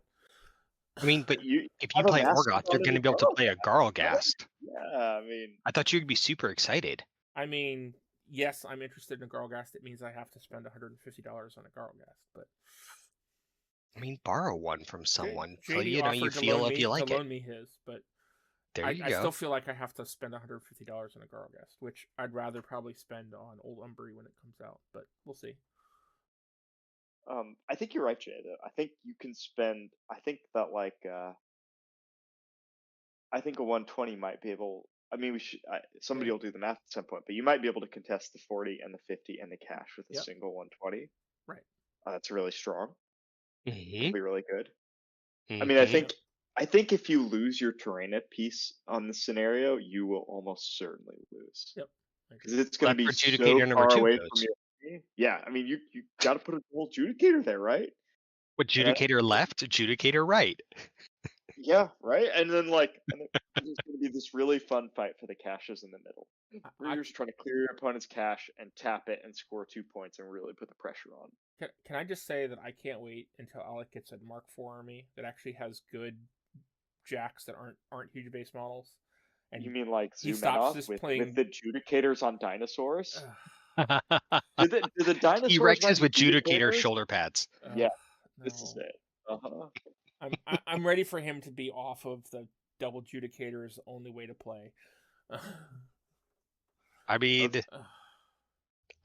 I mean, but you if you play Orgoth, you're going to be able to play a Garlgast. Yeah, I mean, I thought you'd be super excited. I mean, yes, I'm interested in a Garlgast. It means I have to spend $150 on a Garlgast, but I mean, borrow one from someone. So JD you know you offered to feel loan if me- you like to it. loan me his, but There you I go. still feel like I have to spend $150 on a Garlgast, which I'd rather probably spend on Old Umbry when it comes out, but we'll see. I think you're right, Jay. Though I think you can spend. I think that like, I think a 120 might be able. I mean, somebody will do the math at some point, but you might be able to contest the 40 and the 50 and the cache with a single 120. Right. That's really strong. Mm-hmm. It'll be really good. Mm-hmm. I mean, I think if you lose your terrain piece on this scenario, you will almost certainly lose. Yep. Because it's going to be so number far 2 away goes. from your. Yeah, I mean, you got to put a whole adjudicator there, right? With adjudicator left, adjudicator right. Yeah, right. And then there's going to be this really fun fight for the caches in the middle. You're just trying to clear your opponent's cache and tap it and score 2 points and really put the pressure on. Can I just say that I can't wait until Alec gets a Mark IV army that actually has good jacks that aren't huge base models. And you mean like he zoom off with adjudicators on dinosaurs? do the dinosaurs T-Rexes with adjudicator shoulder pads. Yeah, this is it. I'm ready for him to be off of the double adjudicator is the only way to play. I mean,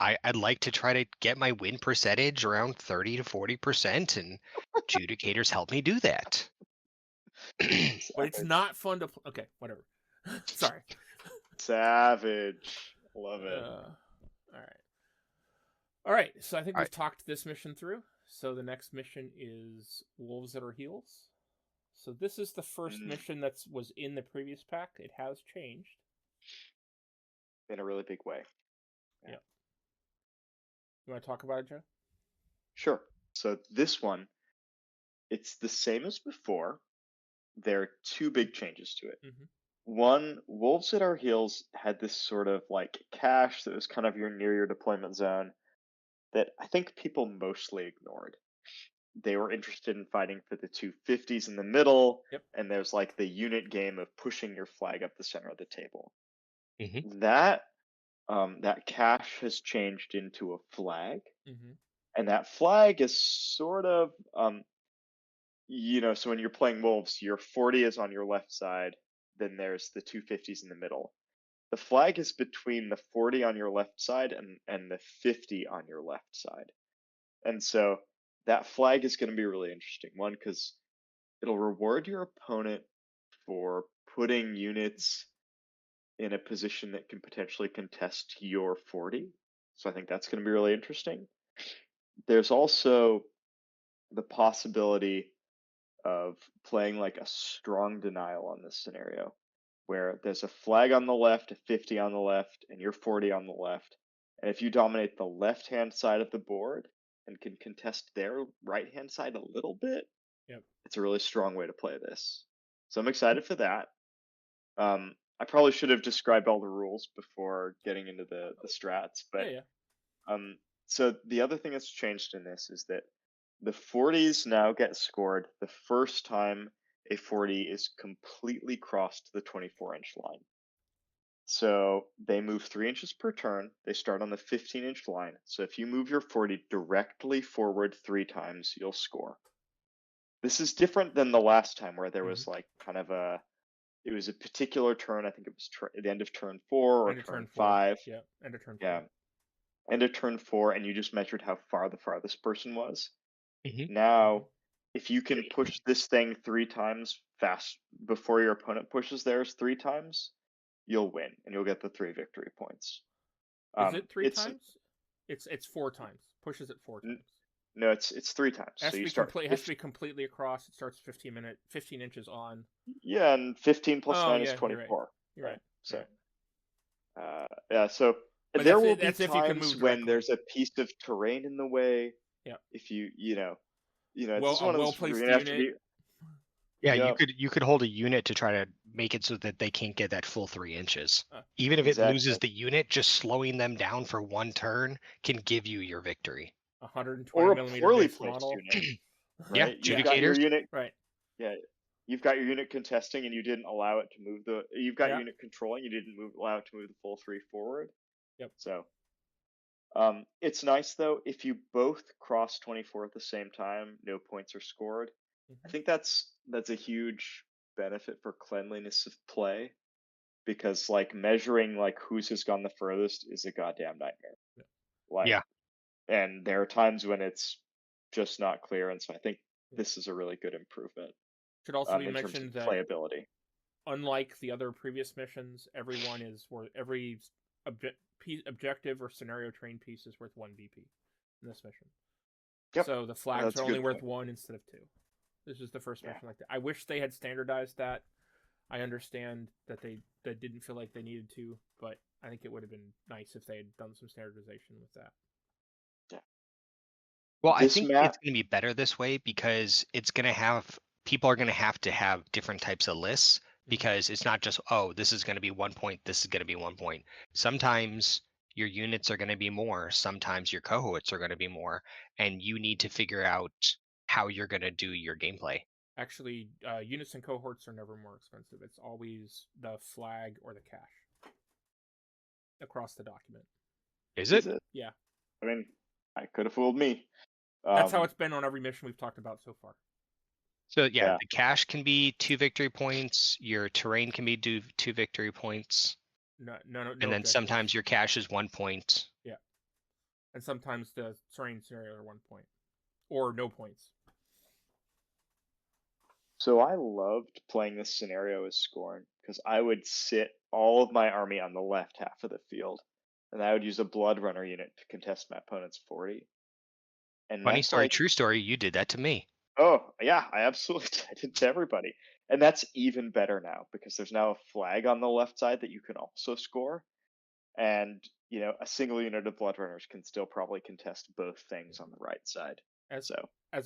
I'd like to try to get my win percentage around 30 to 40%, and adjudicators help me do that. But it's not fun to play. Okay, whatever. Sorry. Savage. Love it. All right. So I think we've talked this mission through. So the next mission is Wolves at Our Heels. So this is the first mission that was in the previous pack. It has changed. In a really big way. Yeah. You want to talk about it, Joe? Sure. So this one, it's the same as before. There are 2 big changes to it. Mm-hmm. One, Wolves at Our Heels had this sort of like cache that was kind of near your deployment zone that I think people mostly ignored. They were interested in fighting for the 250s in the middle, and there's like the unit game of pushing your flag up the center of the table. Mm-hmm. That that cache has changed into a flag, Mm-hmm. and that flag is sort of so when you're playing wolves, your 40 is on your left side, then there's the 250s in the middle. The flag is between the 40 on your left side and the 50 on your left side. And so that flag is going to be really interesting. One, because it'll reward your opponent for putting units in a position that can potentially contest your 40. So I think that's going to be really interesting. There's also the possibility of playing like a strong denial on this scenario, where there's a flag on the left, a 50 on the left, and you're 40 on the left. And if you dominate the left-hand side of the board and can contest their right-hand side a little bit, Yep. it's a really strong way to play this. So I'm excited for that. I probably should have described all the rules before getting into the strats, but Yeah. so the other thing that's changed in this is that the 40s now get scored the first time a 40 is completely crossed the 24-inch line. So they move 3 inches per turn. They start on the 15-inch line. So if you move your 40 directly forward 3 times, you'll score. This is different than the last time where there was like kind of it was a particular turn. I think it was at the end of turn 4 or End of turn turn 4. 5. Yeah, end of turn 4. Yeah, end of turn 4, and you just measured how far the farthest person was. Mhm. Now, if you can push this thing 3 times fast before your opponent pushes theirs 3 times, you'll win, and you'll get the 3 victory points. Is it 3 It's times? It's 4 times. Pushes it 4 times. no, it's 3 times. It has So to you be start. complete. It has to be completely across. It starts 15 inches on. Yeah, and 15 plus 9 is yeah, 24. You're right. So, Right. yeah. So But there will be that's if you can times move when directly. there's a piece of terrain in the way. Yeah. If it's Well, just a one of those where well-placed you're gonna have to unit. be. Yeah, Yep. you could hold a unit to try to make it so that they can't get that full 3 inches. Even if it Exactly. loses the unit, just slowing them down for 1 turn can give you your victory. 120 Or a millimeter poorly base placed model. unit, Yeah, right? You've got your judicators. unit. Right. Yeah, you've got your unit contesting, and you didn't allow it to move the. You've got Yeah. unit controlling, you didn't allow it to move the full 3 forward. Yep. So, it's nice though if you both cross 24 at the same time, no points are scored. I think that's a huge benefit for cleanliness of play, because like measuring like whose has gone the furthest is a goddamn nightmare. Yeah. Like, Yeah. and there are times when it's just not clear, and so I think this is a really good improvement. Should also be in terms of mentioned that playability. unlike the other previous missions, every objective or scenario train piece is worth 1 BP in this mission. Yep. So the flags That's a are only good worth point. 1 instead of 2. This is the first Yeah. mission like that. I wish they had standardized that. I understand that they didn't feel like they needed to, but I think it would have been nice if they had done some standardization with that. Yeah. Well, I This think map- it's going to be better this way because it's going to have people are going to have different types of lists, because it's not just, oh, this is going to be 1 point, this is going to be 1 point. Sometimes your units are going to be more, sometimes your cohorts are going to be more, and you need to figure out how you're going to do your gameplay. Actually, units and cohorts are never more expensive. It's always the flag or the cache across the document. Is it? Yeah. I mean, I could have fooled me. That's how it's been on every mission we've talked about so far. So yeah, the cache can be 2 victory points. Your terrain can be 2 victory points. No And then objectives. sometimes your cache is 1 point. Yeah. And sometimes the terrain scenario are 1 point. Or no points. So I loved playing this scenario as Scorn, because I would sit all of my army on the left half of the field, and I would use a Blood Runner unit to contest my opponent's 40. And Funny that's story, like, true story, you did that to me. oh yeah, I absolutely did it to everybody. And that's even better now, because there's now a flag on the left side that you can also score. And a single unit of Blood Runners can still probably contest both things on the right side. As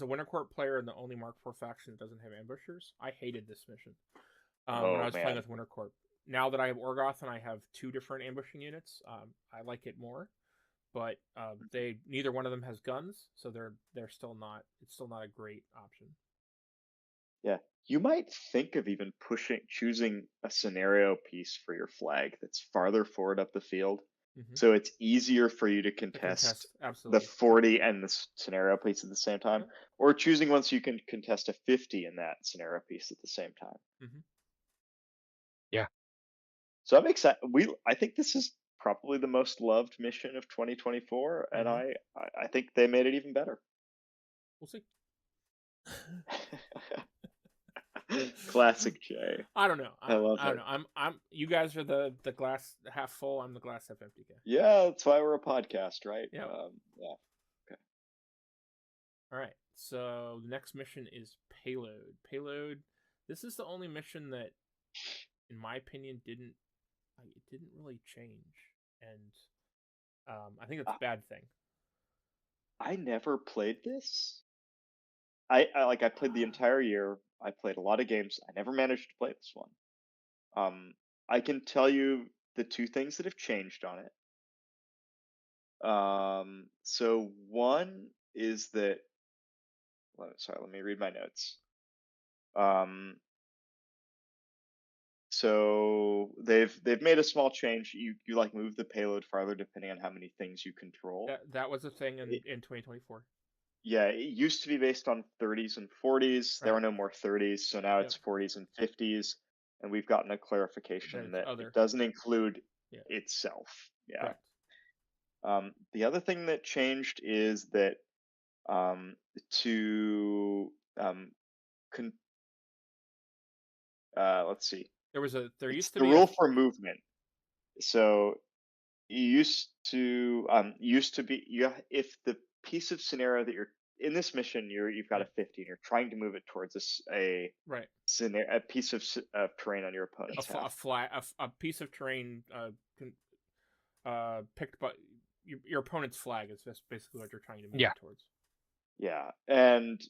a Winter Court player and the only Mark IV faction that doesn't have ambushers, I hated this mission when I was playing with Winter Court. Now that I have Orgoth and I have 2 different ambushing units, I like it more. But neither one of them has guns, so they're still not. It's still not a great option. Yeah, you might think of even choosing a scenario piece for your flag that's farther forward up the field, Mhm. So it's easier for you to To contest the absolutely. 40 and the scenario piece at the same time, Yep. or choosing once you can contest a 50 in that scenario piece at the same time. Mhm. Yeah. So I'm excited. I think this is probably the most loved mission of 2024, and Mhm. I think they made it even better. We'll see. Classic Jay. I don't know. I love I don't it. know. I'm. You guys are the glass half full. I'm the glass half empty guy. Yeah, that's why we're a podcast, right? Yeah. Yeah. All right. So the next mission is Payload. Payload. This is the only mission that, in my opinion, didn't really change, and I think it's Uh, a bad thing. I never played this. I played the entire year. I played a lot of games. I never managed to play this one. I can tell you the two things that have changed on it. So one is that. Sorry, let me read my notes. Um, so they've made a small change. You like move the payload farther depending on how many things you control. That was a thing in It, 2024. yeah, it used to be based on 30s and 40s. There Right. are no more 30s, so now Yep. it's 40s and 50s. And we've gotten a Then clarification it's that other. it doesn't include Yeah. itself. Yeah. Correct. The other thing that changed is that to con- let's see, There it's used to the be a rule for movement. So you used to be if the piece of scenario that you're in this mission you've got yeah, a 50 and you're trying to move it towards right a piece of terrain on your opponent's a half. flat a piece of terrain picked by your opponent's flag is just basically what you're trying to move Yeah. it towards. Yeah, and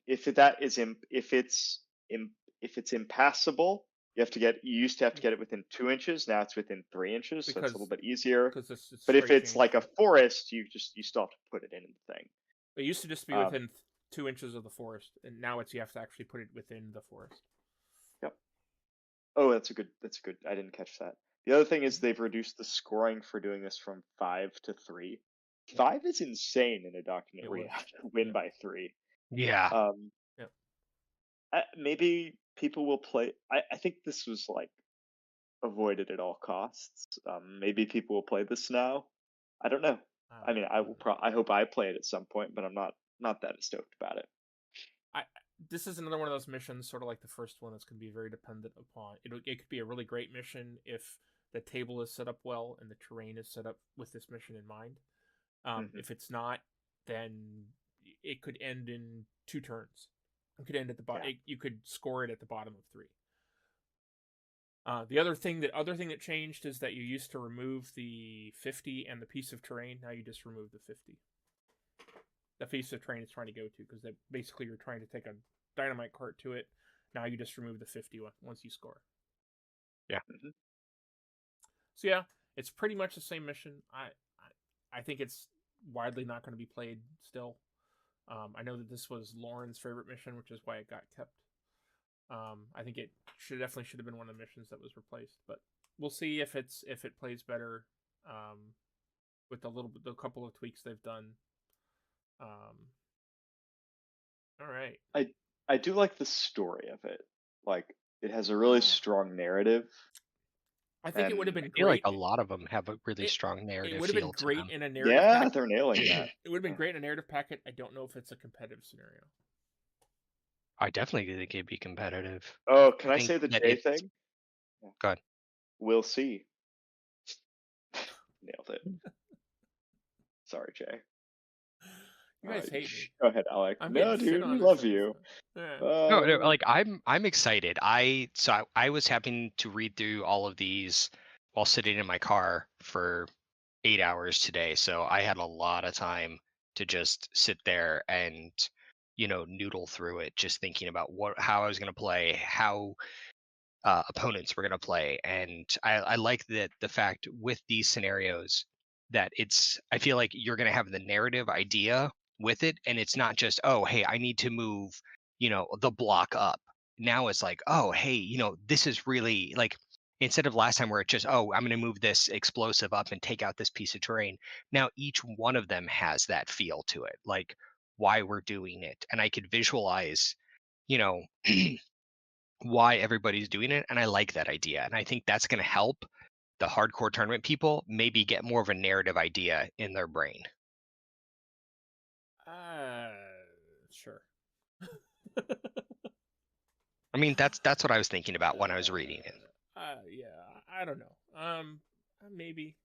if that is if it's impassable, you used to have to get it within 2 inches. Now it's within 3 inches, so it's a little bit easier. Because it's But if straight it's change. like a forest, you still have to put it in the thing. It used to just be within 2 inches of the forest, and now you have to actually put it within the forest. Yep. Oh, that's a good. I didn't catch that. The other thing is they've reduced the scoring for doing this from 5 to 3. 5 is insane in a document where you have to win by 3. Yeah. Yep. Maybe people will play. I think this was like avoided at all costs. Maybe people will play this now. I don't know. I mean, I will. I hope I play it at some point, but I'm not that stoked about it. This is another one of those missions, sort of like the first one, that's going to be very dependent upon. It could be a really great mission if the table is set up well and the terrain is set up with this mission in mind. If it's not, then it could end in 2 turns. It could end at the bottom. Yeah. You could score it at the bottom of 3. The other thing that changed is that you used to remove the 50 and the piece of terrain. Now you just remove the 50. The piece of terrain is trying to go to, because basically you're trying to take a dynamite cart to it. Now you just remove the 50 once you score. Yeah. Mm-hmm. So yeah, it's pretty much the same mission. I think it's widely not going to be played still. I know that this was Lauren's favorite mission, which is why it got kept. I think it definitely should have been one of the missions that was replaced, but we'll see if it plays better with the couple of tweaks they've done. All right. I do like the story of it. Like, it has a really strong narrative. I think it would have been I feel great. like a lot of them have a really strong narrative. It would have been feel to great them. in a narrative. Yeah, packet. they're nailing that. It would have been great in a narrative packet. I don't know if it's a competitive scenario. I definitely think it'd be competitive. Oh, can I think say the that Jay it's- thing? Go ahead. We'll see. Nailed it. Sorry, Jay. You guys hate me. Go ahead, Alec. I'm No, getting shit dude, on we this love you. No, like I'm excited. I was having to read through all of these while sitting in my car for 8 hours today. So I had a lot of time to just sit there and noodle through it, just thinking about how I was going to play, how opponents were going to play. And I like that the fact with these scenarios that I feel like you're going to have the narrative idea with it, and it's not just, oh, hey, I need to move the block up. Now it's like, oh, hey, this is really like, instead of last time where it's just, oh, I'm going to move this explosive up and take out this piece of terrain. Now each one of them has that feel to it, like why we're doing it. And I could visualize, you know, why everybody's doing it. And I like that idea. And I think that's going to help the hardcore tournament people maybe get more of a narrative idea in their brain. Sure. I mean, that's what I was thinking about when I was reading it. Yeah, I don't know. Maybe.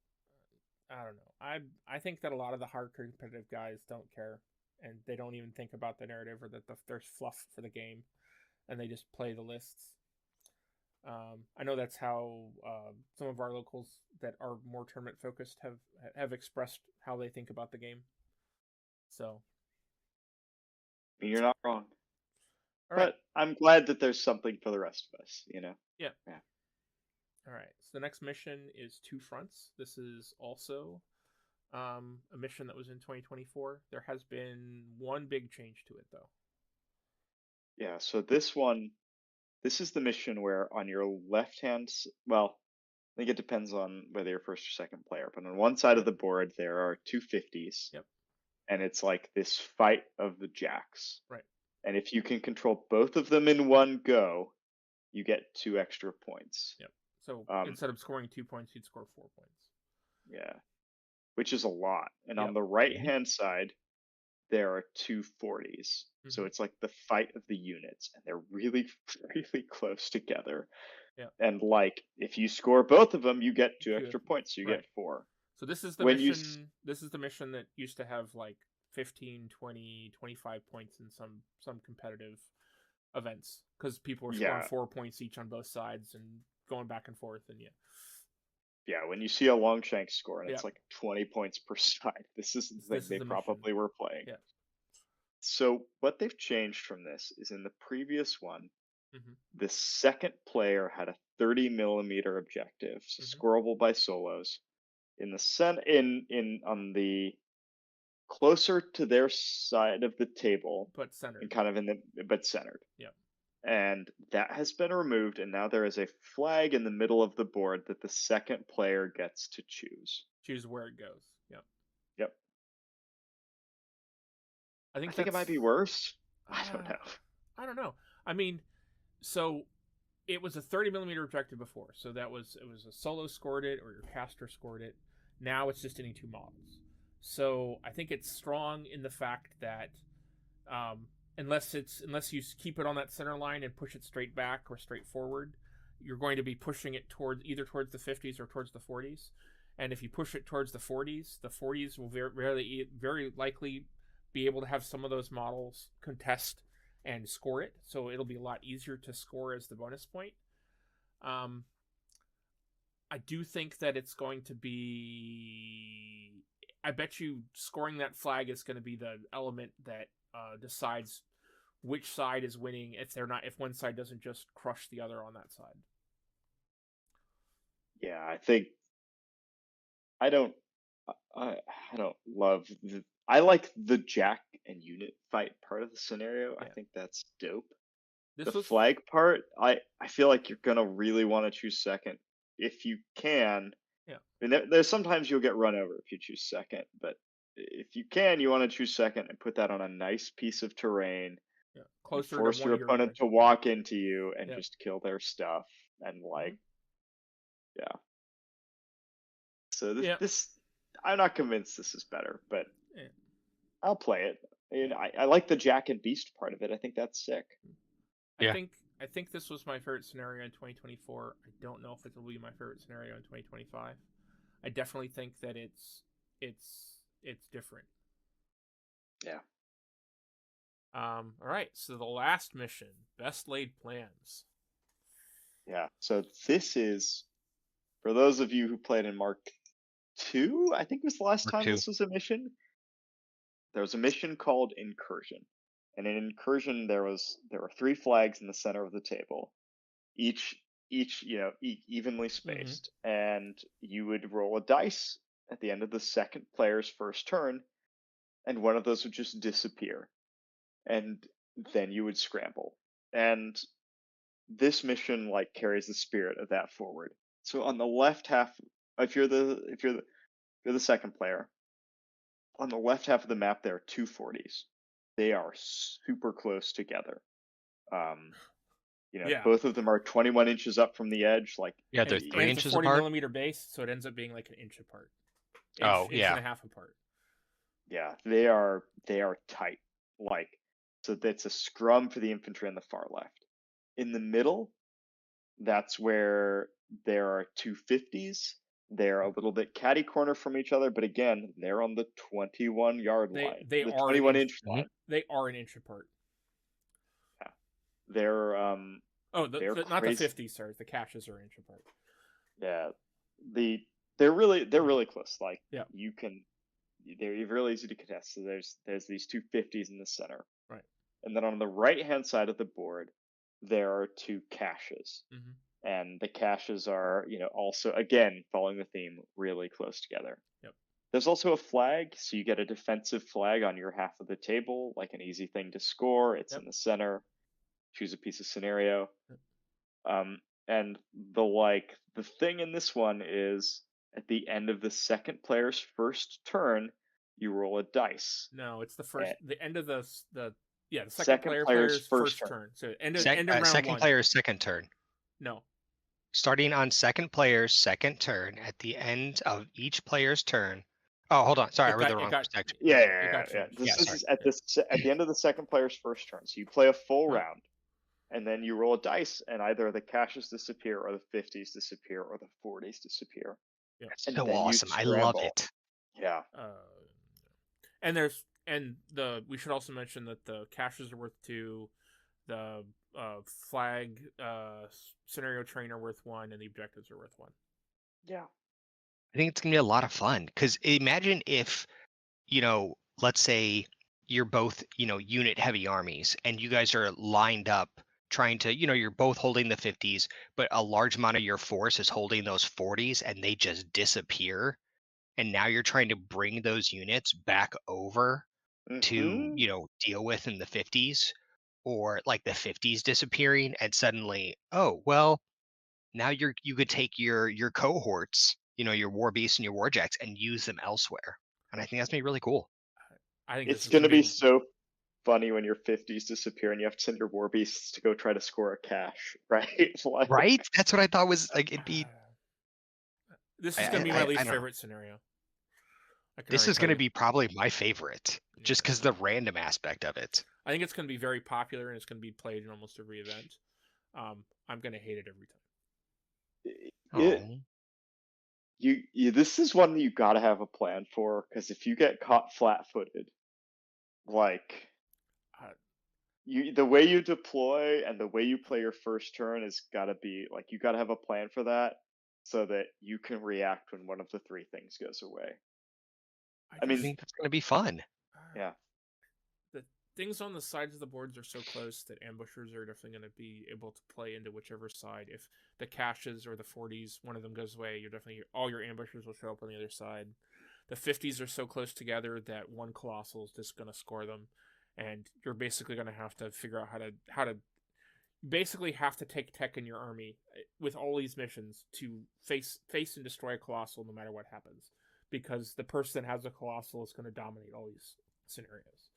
I don't know. I think that a lot of the hardcore competitive guys don't care, and they don't even think about the narrative or that there's fluff for the game, and they just play the lists. I know that's how some of our locals that are more tournament focused have expressed how they think about the game. So, I mean, you're not wrong. all right. But I'm glad that there's something for the rest of us, you know? Yeah. Yeah. All right. So the next mission is Two Fronts. This is also a mission that was in 2024. There has been one big change to it, though. Yeah, so this is the mission where on your left hand, well, I think it depends on whether you're first or second player, but on one side of the board there are two 50s. Yep. And it's like this fight of the jacks. Right. And if you can control both of them in one go, you get 2 extra points. Yep. So instead of scoring 2 points, you'd score 4 points. Yeah, which is a lot. And Yep. on the right-hand side, there are two 40s. So it's like the fight of the units, and they're really, really close together. Yeah. And like, if you score both of them, you get 2 extra points. So you get 4. So this is the mission. This is the mission that used to have like 15, 20, 25 points in some competitive events because people were scoring 4 points each on both sides and going back and forth. And yeah, when you see a Longshank score and it's like 20 points per side, this is the thing they probably were playing. Yeah. So what they've changed from this is in the previous one, the second player had a 30 millimeter objective, so scoreable by solos. In the on the closer to their side of the table, but centered, and kind of but centered. Yeah. And that has been removed, and now there is a flag in the middle of the board that the second player gets to choose. Choose where it goes. Yep. Yep. I think it might be worse. I don't know. I don't know. I mean, so it was a 30 millimeter objective before, so it was a solo scored it or your caster scored it. Now it's just any 2 models. So I think it's strong in the fact that unless you keep it on that center line and push it straight back or straight forward, you're going to be pushing it either towards the 50s or towards the 40s. And if you push it towards the 40s will very likely be able to have some of those models contest and score it. So it'll be a lot easier to score as the bonus point. I do think that it's going to be... I bet you scoring that flag is going to be the element that decides which side is winning if one side doesn't just crush the other on that side. Yeah, I think I don't love I like the jack and unit fight part of the scenario. Yeah. I think that's dope. The flag part, I feel like you're gonna really want to choose second if you can. Yeah. I mean, there's sometimes you'll get run over if you choose second, but if you can, you want to choose second and put that on a nice piece of terrain. Yeah. Closer force to your opponent to walk into you and just kill their stuff and yeah. So this I'm not convinced this is better, but I'll play it. And I like the Jack and Beast part of it. I think that's sick. Yeah. I think this was my favorite scenario in 2024. I don't know if it will be my favorite scenario in 2025. I definitely think that it's different. Yeah. All right. So the last mission, Best Laid Plans. Yeah. So this is for those of you who played in Mark II. I think it was the last time this was a mission. There was a mission called Incursion. And in Incursion, there were 3 flags in the center of the table, each evenly spaced, and you would roll a dice at the end of the second player's first turn, and one of those would just disappear, and then you would scramble. And this mission carries the spirit of that forward. So on the left half, if you're the second player, on the left half of the map there are two 40s. They are super close together. Yeah. Both of them are 21 inches up from the edge. Like, Yeah, they're And 3 it's a inches 40 apart. millimeter base, so it ends up being like an inch apart. Oh, Inch yeah. and a half apart. yeah, they are tight. Like, so that's a scrum for the infantry on the far left. In the middle, that's where there are two 50s. They're a little bit catty corner from each other, but again, they're on the 21-yard line, They the are an 21-inch Mhm. line. They are an inch apart. Yeah, they're Oh, they're not the crazy. 50s, sorry. The caches are an inch apart. Yeah, they're really close. Like, Yeah. they're really easy to contest. So there's these two 50s in the center, Right. and then on the right hand side of the board, there are two caches. Mm-hmm. And the caches are, also, again, following the theme, really close together. Yep. There's also a flag, so you get a defensive flag on your half of the table, like an easy thing to score. It's Yep. in the center. Choose a piece of scenario. Yep. And the thing in this one is, at the end of the second player's first turn, you roll a dice. No, it's the end of the second Second player's first first turn. So end of round Second one. player's second turn. No. Starting on second player's second turn, at the end of each player's turn. Oh, hold on. Sorry, I read the wrong section. Yeah. Yeah, This is at the end of the second player's first turn. So you play a full Right. round, and then you roll a dice, and either the caches disappear, or the 50s disappear, or the 40s disappear. Yeah. That's And so then you awesome. I love scramble. it. Yeah. We should also mention that the caches are worth 2, the flag scenario train are worth 1, and the objectives are worth 1. Yeah. I think it's gonna be a lot of fun because imagine if, let's say you're both, unit heavy armies and you guys are lined up trying to, you're both holding the 50s, but a large amount of your force is holding those 40s and they just disappear. And now you're trying to bring those units back over to, deal with in the 50s, or like the 50s disappearing and suddenly, oh, well, now you could take your cohorts, your war beasts and your warjacks and use them elsewhere. And I think that's gonna be really cool. I think It's going to be so funny when your 50s disappear and you have to send your war beasts to go try to score a cache, right? Right? That's what I thought was like it'd be. This is going to be my least I don't know. favorite scenario. This is going to be probably my favorite, just because the random aspect of it. I think it's going to be very popular and it's going to be played in almost every event. I'm going to hate it every time. This is one that you got to have a plan for, because if you get caught flat-footed, like, the way you deploy and the way you play your first turn has got to be like, you got to have a plan for that so that you can react when one of the three things goes away. I think that's going to be fun. Yeah. The things on the sides of the boards are so close that ambushers are definitely going to be able to play into whichever side. If the caches or the 40s, one of them goes away, all your ambushers will show up on the other side. The 50s are so close together that one colossal is just going to score them, and you're basically going to have to figure out how to basically have to take tech in your army with all these missions to face and destroy a colossal no matter what happens, because the person that has a colossal is going to dominate all these scenarios.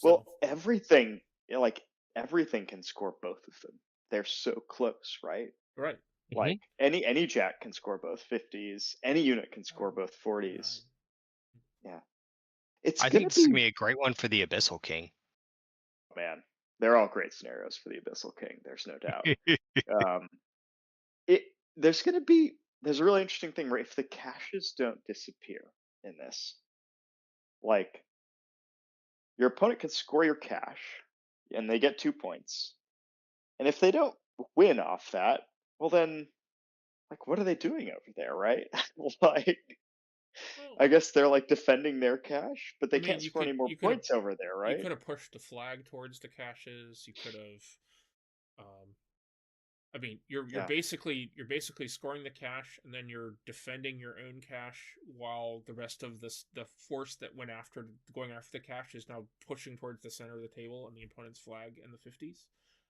Well, everything can score both of them. They're so close, right? Right. Like, any jack can score both 50s. Any unit can score both 40s. Yeah. I think it's going to be a great one for the Abyssal King. Man, they're all great scenarios for the Abyssal King. There's no doubt. There's a really interesting thing where if the caches don't disappear in this, like, your opponent can score your cache and they get 2 points. And if they don't win off that, well then, like, what are they doing over there, right? Like, I guess they're like defending their cache, but they can't score any more points over there, right? You could have pushed the flag towards the caches. You could have. You're basically scoring the cache, and then you're defending your own cache, while the rest of the force that went after going after the cache is now pushing towards the center of the table and the opponent's flag and the 50s,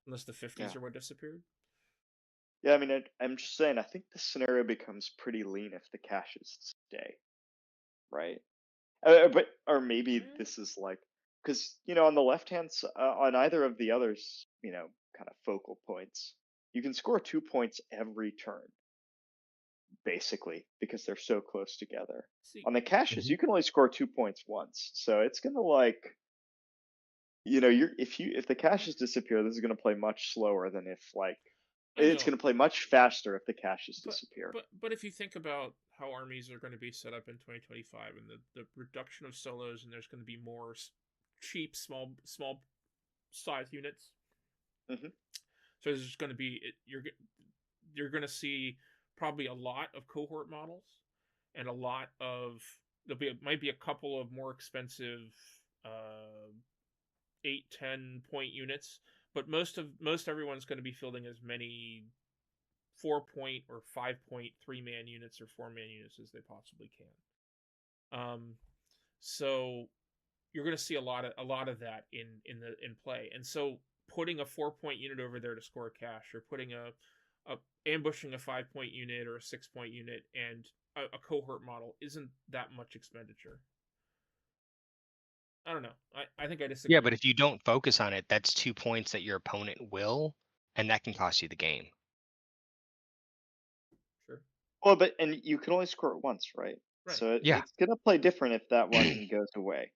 unless the 50s are what disappeared. Yeah, I mean, I'm just saying, I think the scenario becomes pretty lean if the caches stay, right? Or maybe Mm, this is like, because, on the left hand, on either of the others, kind of focal points, you can score 2 points every turn, basically, because they're so close together. see, On the caches, Mhm. you can only score 2 points once. So it's gonna like, if the caches disappear, this is gonna play much slower than if like I it's know, gonna play much faster if the caches but disappear. but if you think about how armies are going to be set up in 2025 and the reduction of solos, and there's going to be more cheap small size units, Hmm. so there's just going to be you're going to see probably a lot of cohort models and a lot of might be a couple of more expensive uh 8-10 point units, but most everyone's going to be fielding as many 4 point or 5 point 3-man units or 4-man units as they possibly can. So you're going to see a lot of that in play, and so putting a 4 point unit over there to score a cache, or putting a ambushing a 5 point unit or a 6 point unit and a cohort model isn't that much expenditure. I don't know. I think I Yeah, disagree. but if you don't focus on it, that's 2 points that your opponent will, and that can cost you the game. Sure. Well, and you can only score it once, right? Right. So Yeah. it's gonna play different if that one goes away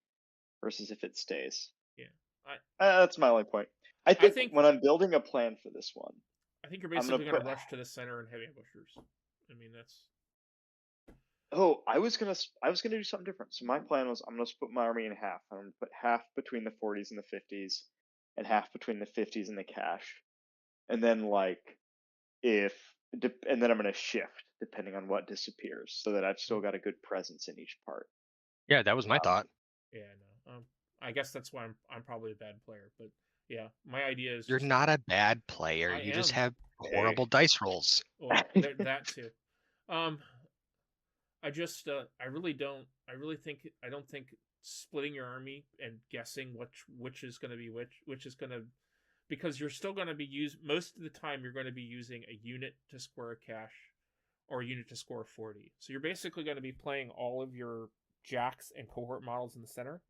versus if it stays. Yeah. I That's my only point. I I think think when I'm building a plan for this one, I think you're I'm gonna basically going put. to rush to the center and heavy ambushers. I mean, that's Oh, I was gonna do something different. So my plan was I'm gonna split my army in half. I'm gonna put half between the 40s and the 50s, and half between the 50s and the cache. And then like if and then I'm gonna shift depending on what disappears, so that I've still got a good presence in each part. Yeah, that was my Um, thought. yeah, no. I guess that's why I'm probably a bad player, but yeah, my idea is You're just not a bad player. I You just am. have hey. horrible dice rolls. Well, that too. Um, I just I really think I don't think splitting your army and guessing which is going to be which is going to, because you're still going to be most of the time you're going to be using a unit to score a cache or a unit to score 40. So you're basically going to be playing all of your jacks and cohort models in the center,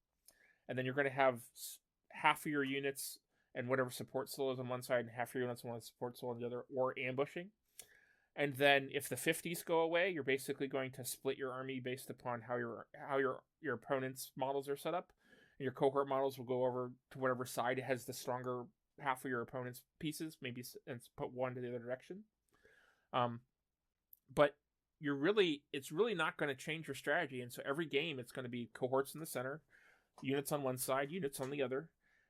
and then you're going to have half of your units and whatever support solos on one side and half your units on one support solo on the other, or ambushing. And then if the 50s go away, you're basically going to split your army based upon how your opponent's models are set up. And your cohort models will go over to whatever side has the stronger half of your opponent's pieces, maybe, and put one to the other direction. Um, but it's really not going to change your strategy. And so every game, it's going to be cohorts in the center, units on one side, units on the other,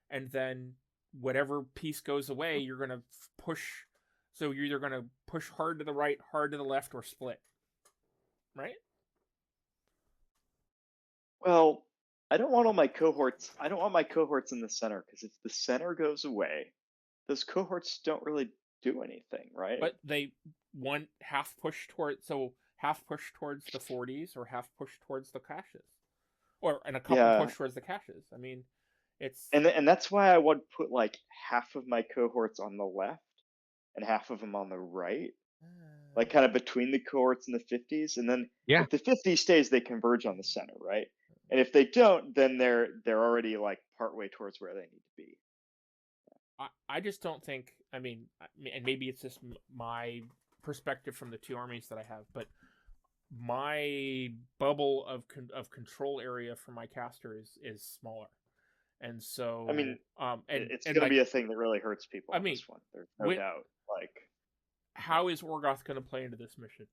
and then whatever piece goes away, you're going to push. So you're either going to push hard to the right, hard to the left, or split, right? Well, I don't want all my cohorts. I don't want my cohorts in the center because if the center goes away, those cohorts don't really do anything, right? But they want half push towards the 40s or half push towards the caches, and a couple Yeah, push towards the caches. I mean, it's and that's why I would put like half of my cohorts on the left and half of them on the right, like kind of between the cohorts in the 50s, and then Yeah. if the 50 stays, they converge on the center, right? And if they don't, then they're already like partway towards where they need to be. I just don't think. I mean, and maybe it's just my perspective from the two armies that I have, but my bubble of control area for my caster is smaller, and I mean, so it's and going to like be a thing that really hurts people I on mean, this one. There's no with doubt. Like, how is Orgoth going to play into this mission,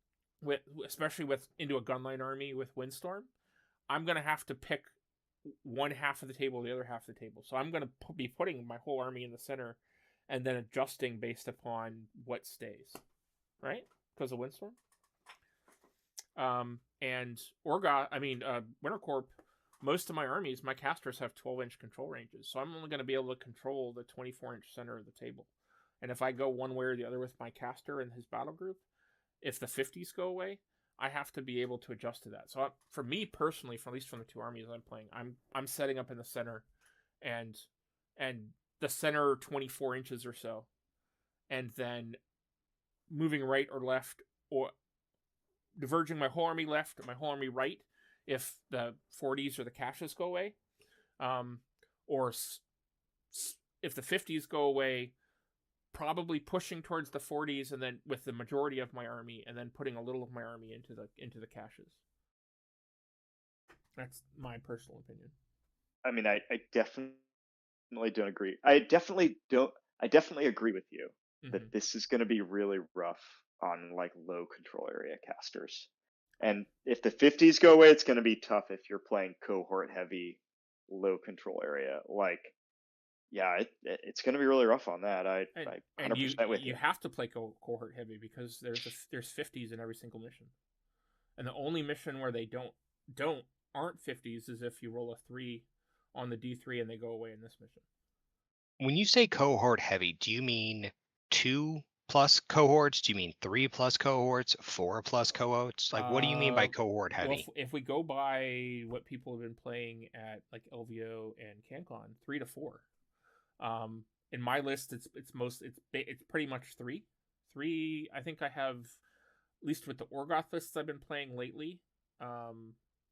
especially with into a gunline army with Windstorm? I'm going to have to pick one half of the table, the other half of the table. So I'm going to be putting my whole army in the center, and then adjusting based upon what stays, right? Because of Windstorm. And Winter Corp. Most of my armies, my casters have 12-inch control ranges, so I'm only going to be able to control the 24-inch center of the table. And if I go one way or the other with my caster and his battle group, if the 50s go away, I have to be able to adjust to that. So for me personally, at least from the two armies I'm playing, I'm setting up in the center, and the center 24 inches or so, and then moving right or left, or diverging my whole army left or my whole army right if the 40s or the caches go away, or if the 50s go away, probably pushing towards the 40s, and then with the majority of my army, and then putting a little of my army into the caches. That's my personal opinion. I mean, I definitely don't agree. I definitely agree with you that this is going to be really rough on like low control area casters. And if the 50s go away, it's going to be tough if you're playing cohort heavy, low control area. Like, yeah, it's going to be really rough on that. I 100% with you. You have to play cohort heavy because there's 50s in every single mission, and the only mission where they aren't 50s is if you roll a 3 on the D3 and they go away in this mission. When you say cohort heavy, do you mean 2+ cohorts? Do you mean 3+ cohorts? 4+ cohorts? Like, what do you mean by cohort heavy? Well, if we go by what people have been playing at like LVO and CanCon, 3 to 4. In my list, it's pretty much 3. 3. I think I have, at least with the Orgoth lists I've been playing lately,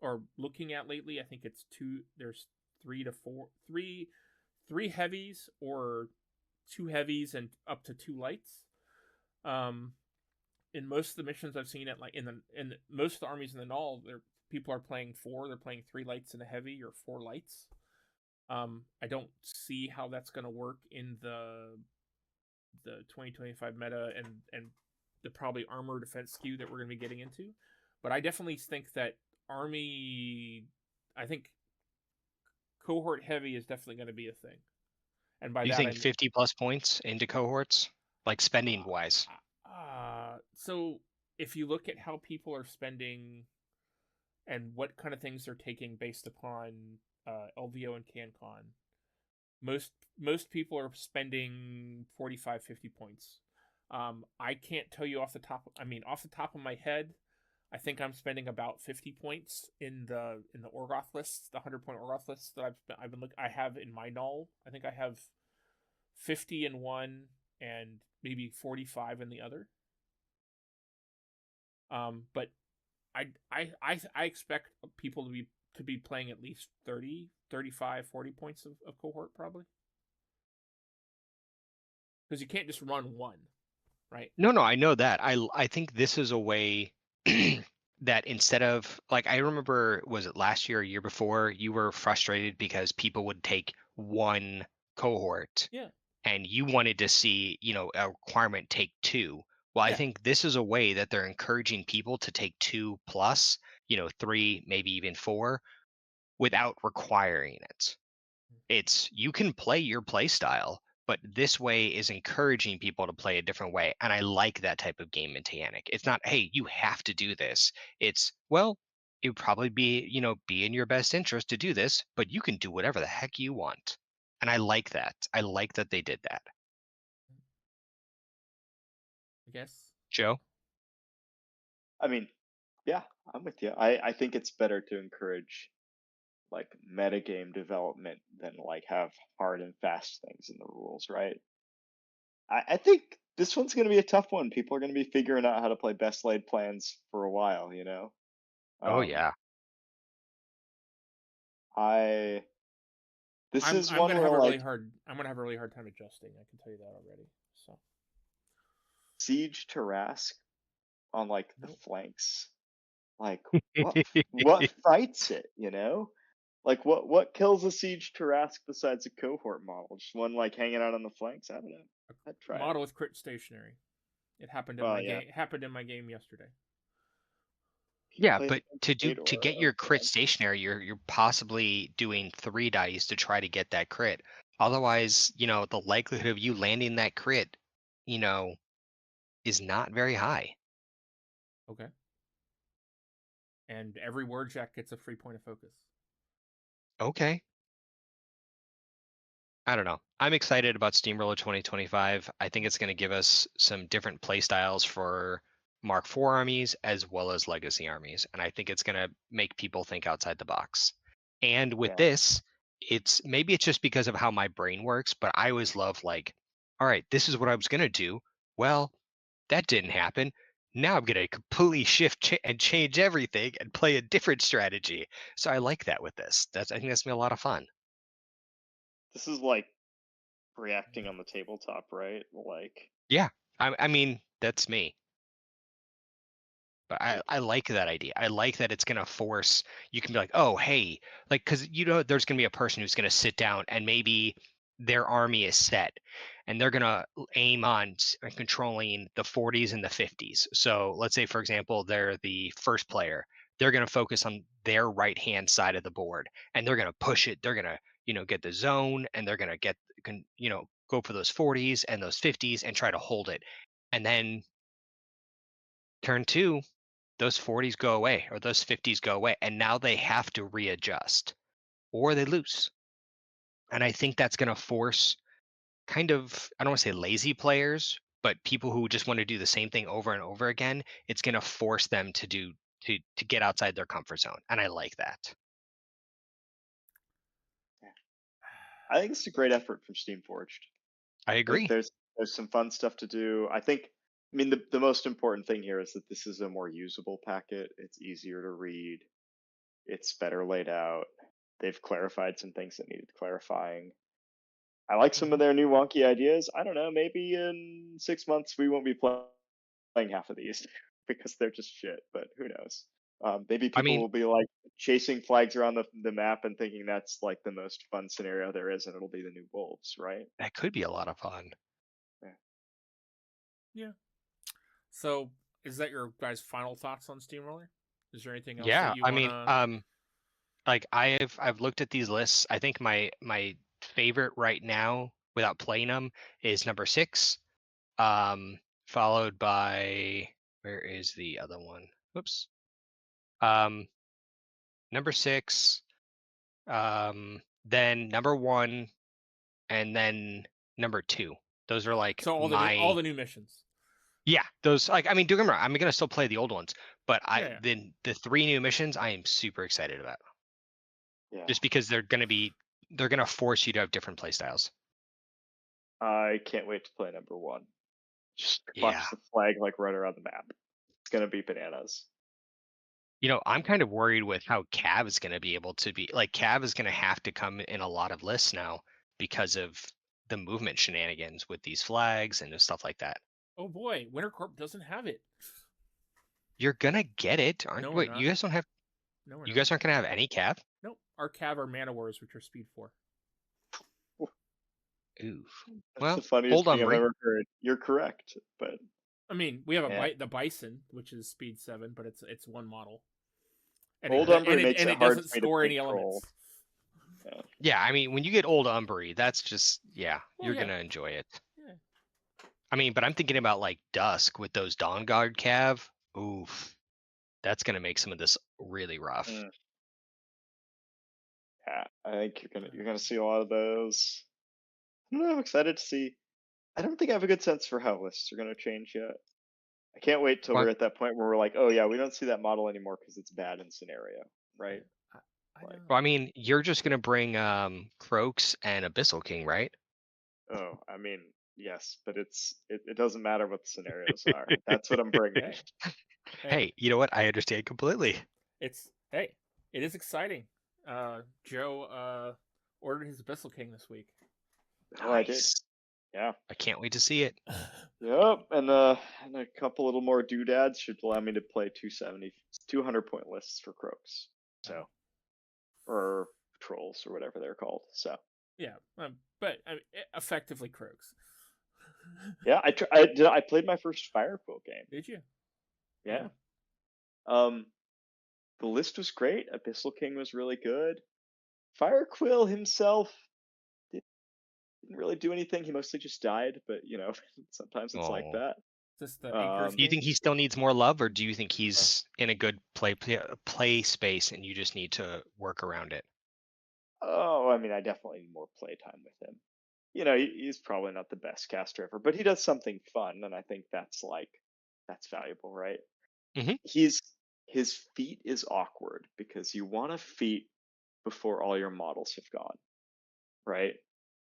or looking at lately, I think it's 2. There's 3 to 4, 3 heavies or 2 heavies and up to 2 lights. In most of the missions I've seen, at like in most of the armies in the Null, people are playing 4. They're playing 3 lights and a heavy, or 4 lights. I don't see how that's going to work in the 2025 meta and the probably armor defense skew that we're going to be getting into. But I definitely think that I think cohort heavy is definitely going to be a thing. And by you that, think 50+ points into cohorts, like spending wise? So if you look at how people are spending and what kind of things they're taking based upon LVO and CanCon, most people are spending 45, 50 points. I can't tell you off the top of my head. I think I'm spending about 50 points in the Orgoth lists, the 100-point Orgoth lists that I've been looking. I have in my Null. I think I have 50 in one and maybe 45 in the other. But I expect people to be playing at least 30, 35, 40 points of cohort, probably. Because you can't just run one, right? No, I know that. I think this is a way that instead of, like, I remember, was it last year or year before, you were frustrated because people would take one cohort. Yeah. And you wanted to see, a requirement take 2. Well, Yeah. I think this is a way that they're encouraging people to take 2+, 3, maybe even 4, without requiring it. It's, you can play your play style, but this way is encouraging people to play a different way. And I like that type of game mechanic. It's not, hey, you have to do this. It's, well, it would probably be, be in your best interest to do this, but you can do whatever the heck you want. And I like that. I like that they did that. I guess. Joe? I mean, yeah, I'm with you. I think it's better to encourage like metagame development than like have hard and fast things in the rules, right? I think this one's going to be a tough one. People are going to be figuring out how to play best laid plans for a while, Oh yeah. This I'm is gonna one have where a really like hard. I'm gonna have a really hard time adjusting. I can tell you that already. So Siege Tarrasque on like the Nope. flanks, like what fights it, Like what kills a Siege Tarrasque besides a cohort model? Just one like hanging out on the flanks? I don't know. I'd try model with crit stationary. It happened in game. It happened in my game yesterday. Yeah, but to get your crit stationary, you're possibly doing 3 dice to try to get that crit. Otherwise, the likelihood of you landing that crit, is not very high. Okay. And every word jack gets a free point of focus. Okay. I don't know. I'm excited about Steamroller 2025. I think it's going to give us some different play styles for Mark IV armies as well as legacy armies. And I think it's going to make people think outside the box. And with this, it's just because of how my brain works, but I always love, like, all right, this is what I was going to do. Well, that didn't happen. Now I'm gonna completely shift and change everything and play a different strategy. So I like that with this. I think that's gonna be a lot of fun. This is like reacting on the tabletop, right? Like, Yeah, I mean that's me. But yeah, I like that idea. I like that it's gonna force you can be like, oh hey, like because there's gonna be a person who's gonna sit down and maybe their army is set and they're gonna aim on controlling the 40s and the 50s. So let's say for example they're the first player. They're gonna focus on their right hand side of the board and they're gonna push it. They're gonna get the zone and they're gonna go for those 40s and those 50s and try to hold it. And then turn two, those 40s go away or those 50s go away and now they have to readjust or they lose. And I think that's going to force kind of, I don't want to say lazy players, but people who just want to do the same thing over and over again. It's going to force them to get outside their comfort zone, and I like that. I think it's a great effort from Steamforged. I I think agree. there's some fun stuff to do. I mean, the most important thing here is that this is a more usable packet. It's easier to read. It's better laid out. They've clarified some things that needed clarifying. I like some of their new wonky ideas. I don't know. Maybe in 6 months we won't be playing half of these because they're just shit. But who knows? Maybe I people mean, will be like chasing flags around the map and thinking that's like the most fun scenario there is, and it'll be the new wolves, right? that could be a lot of fun. Yeah. So, is that your guys' final thoughts on Steamroller? Is there anything else Yeah, that you I want mean, to? like I've looked at these lists. I think my favorite right now, without playing them, is number 6. Followed by where is the other one? Whoops. Um, number 6. Then number 1, and then number 2. Those are like So all the new missions. yeah. Those like I mean, don't get me wrong. I'm gonna still play the old ones, but Yeah. the 3 new missions I am super excited about. Yeah. Just because they're gonna force you to have different play styles. I can't wait to play number 1. Just Yeah. watch the flag like run around the map. It's gonna be bananas. I'm kind of worried with how Cav is going to be able to be like Cav is going to have to come in a lot of lists now because of the movement shenanigans with these flags and stuff like that. Oh boy, Winter Corp doesn't have it. You're gonna get it, No, aren't? we're Wait, not. you guys don't have? No, we're You not. guys aren't gonna have any Cav? Nope. Our Cav are Mana Wars, which are Speed 4. Ooh. That's the Well, funniest hold thing on, I've Brie. ever heard. You're correct, but I mean, we have yeah. the Bison, which is Speed 7, but it's one model, and Old Umbre makes and it it hard doesn't for me to store play any Troll. elements. Yeah. Yeah, I mean, when you get old Umbry, that's just Well, you're yeah. gonna enjoy it. Yeah. I mean, but I'm thinking about like Dusk with those Dawn Guard Cav. Oof, that's gonna make some of this really rough. Mm. Yeah, I think you're gonna see a lot of those. I don't know, I'm excited to see. I don't think I have a good sense for how lists are gonna change yet. I can't wait till Well, we're at that point where we're like, oh yeah, we don't see that model anymore because it's bad in scenario, right? I Like, know. I mean, you're just gonna bring Croaks and Abyssal King, right? oh, I mean, yes, but it doesn't matter what the scenarios are. That's what I'm bringing. Hey, Hey, you know what? I understand completely. it is exciting. Joe ordered his Abyssal King this week. Oh, I did. Nice. Yeah. I can't wait to see it. Yep, and a couple little more doodads should allow me to play 200 point lists for Croaks. So, or trolls or whatever they're called. So, Yeah, but I mean, effectively Croaks. yeah, I played my first Fire Quill game. Did you? Yeah. The list was great. Abyssal King was really good. Fire Quill himself didn't really do anything. He mostly just died, but sometimes it's like Oh. that. Is this the Anchors Do you game? think he still needs more love, or do you think he's in a good play space and you just need to work around it? Oh, I mean, I definitely need more playtime with him. He's probably not the best caster ever, but he does something fun, and I think that's valuable, right? Mhm. His feat is awkward because you want a feat before all your models have gone, right?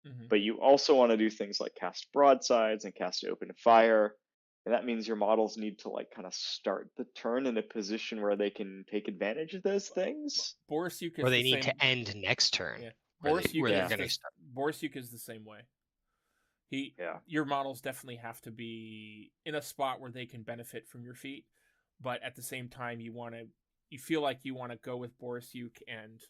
Mm-hmm. But you also want to do things like cast broadsides and cast open fire. and that means your models need to like kind of start the turn in a position where they can take advantage of those things. Borisuk Or is they the need same. to end next turn. Yeah, Where they're Yeah. going to start. Borisuk is the same way. Your models definitely have to be in a spot where they can benefit from your feat, but at the same time, you feel like you want to go with Borisuk and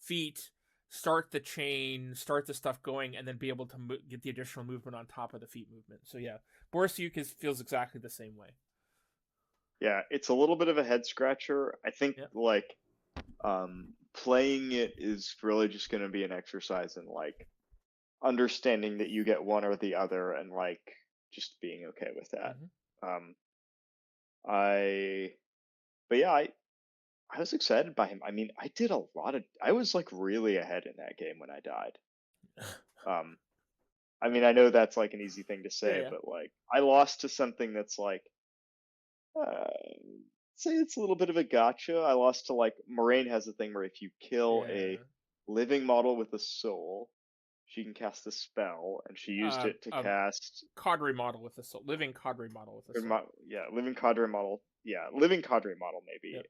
feat, start the chain, start the stuff going, and then be able to get the additional movement on top of the feat movement. So yeah, Borisuk feels exactly the same way. Yeah, it's a little bit of a head scratcher. I think like playing it is really just going to be an exercise in like understanding that you get one or the other and like just being okay with that. But yeah, I was excited by him. I mean, I was like really ahead in that game when I died. I mean, I know that's like an easy thing to say, but like I lost to something that's like say it's a little bit of a gotcha. I lost to like Moraine has a thing where if you kill a living model with a soul, she can cast a spell, and she used it to cast cadre model with a soul, living cadre model with a soul. Living cadre model. Yeah, living cadre model maybe. Yep.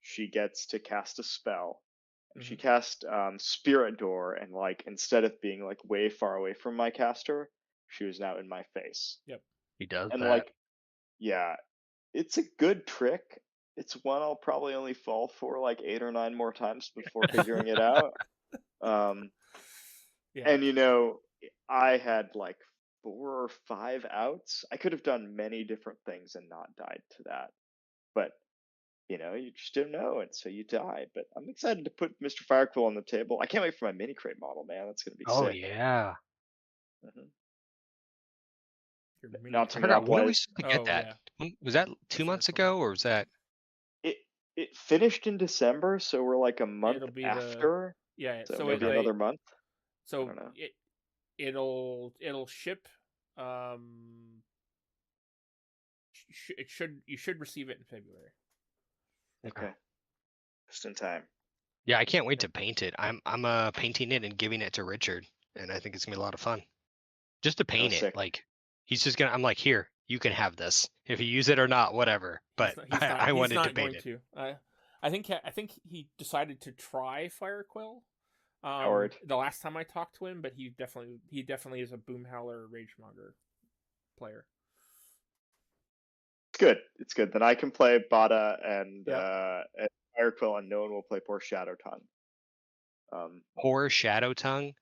She gets to cast a spell, and she cast Spirit Door, and like instead of being like way far away from my caster, she was now in my face. Yep, he does. And that. like, yeah, it's a good trick. It's one I'll probably only fall for like 8 or 9 more times before figuring it out. And you know, I had like 4 or 5 outs. I could have done many different things and not died to that. But you know, you just don't know, and so you die. But I'm excited to put Mr. Firequill on the table. I can't wait for my mini crate model, man. That's gonna be sick. Oh yeah. Not to I forgot. When did we monopolize. get that? Was that 2 months ago, or was that? It finished in December, so we're like a month after. So maybe another month. So I don't know. It'll ship. You should receive it in February. Okay. Just in time. Yeah, I can't wait to paint it. I'm painting it and giving it to Richard, and I think it's gonna be a lot of fun. Just to paint it, sick. like he's just gonna. I'm like, here, you can have this. If you use it or not, whatever. But I wanted to paint it. I think he decided to try Firequill. Howard. The last time I talked to him, but he definitely is a Boomhowler Ragemonger player. It's good. Then I can play Bada and Firequill, and no one will play poor Shadow Tongue. Poor Shadow Tongue.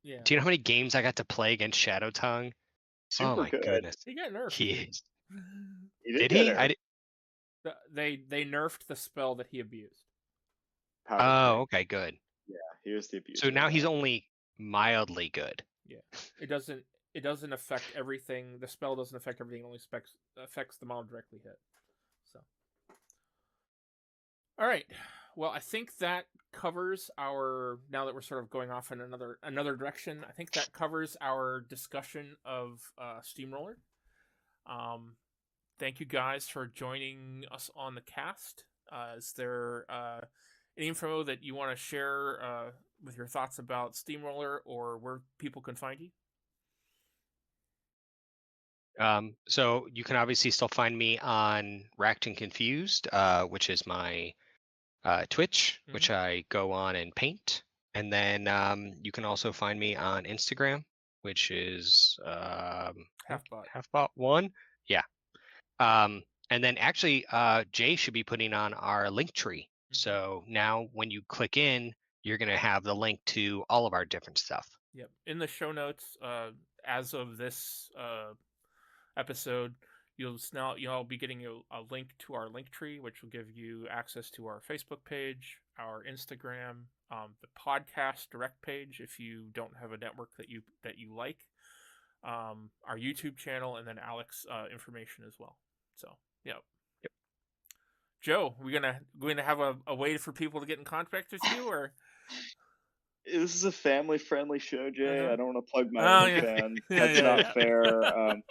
Yeah. Do you know how many games I got to play against Shadow Tongue? Super my good. Goodness. He got nerfed. He is. Did he? They nerfed the spell that he abused. Oh, okay, good. Yeah, he was the abuser. So now he's only mildly good. Yeah, it doesn't affect everything. The spell doesn't affect everything. It only affects the model directly hit. So, all right. Well, I think that covers our. Now that we're sort of going off in another direction, I think that covers our discussion of Steamroller. Thank you guys for joining us on the cast. Is there any info that you want to share with your thoughts about Steamroller or where people can find you? So you can obviously still find me on Racked and Confused, which is my Twitch, which I go on and paint. And then you can also find me on Instagram, which is Halfbot1. Yeah. And then actually, Jay should be putting on our link tree. So now when you click in, you're going to have the link to all of our different stuff. Yep. In the show notes, as of this episode, you'll be getting a link to our link tree, which will give you access to our Facebook page, our Instagram, the podcast direct page if you don't have a network that you like, our YouTube channel, and then Alec's information as well. So, yep. Joe, we're gonna have a way for people to get in contact with you, or this is a family-friendly show, Jay. I don't want to plug my own fan. That's not fair.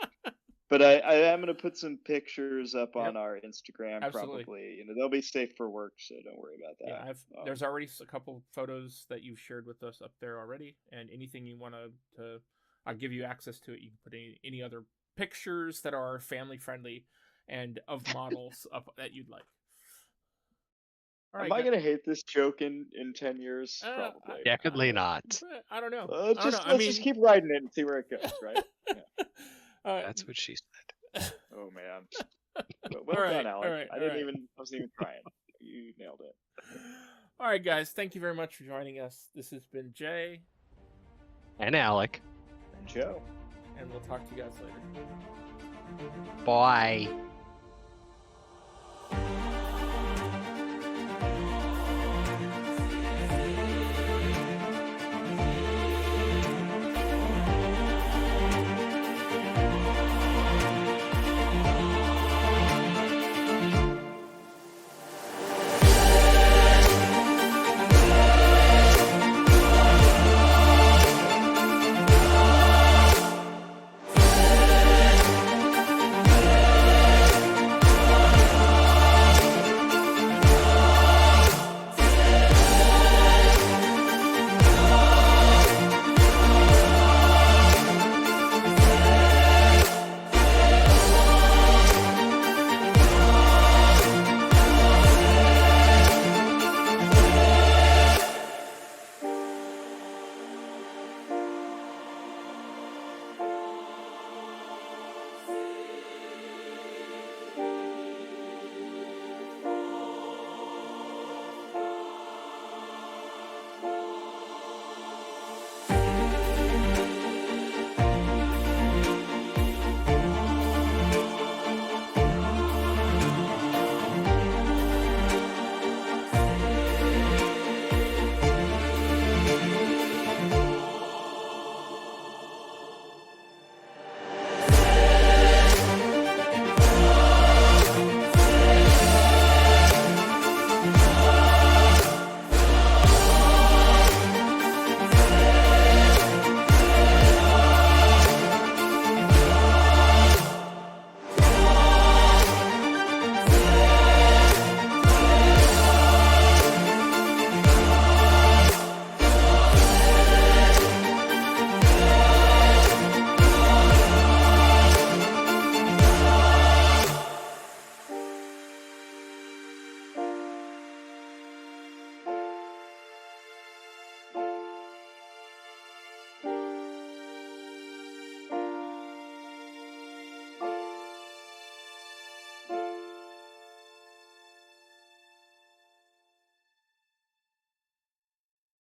But I am going to put some pictures up on our Instagram. Absolutely. Probably. You know, they'll be safe for work, so don't worry about that. Yeah, there's already a couple photos that you've shared with us up there already, and anything you want to, I'll give you access to it. You can put any other pictures that are family friendly and of models that you'd like. All right, Am I gonna hate this joke in 10 years? Probably. Definitely not. I don't know. Let's just keep riding it and see where it goes, right? Yeah. That's what she said. Oh man. But well done, Alec. I wasn't even trying. You nailed it. All right, guys. Thank you very much for joining us. This has been Jay. And Alec. And Joe. And we'll talk to you guys later. Bye.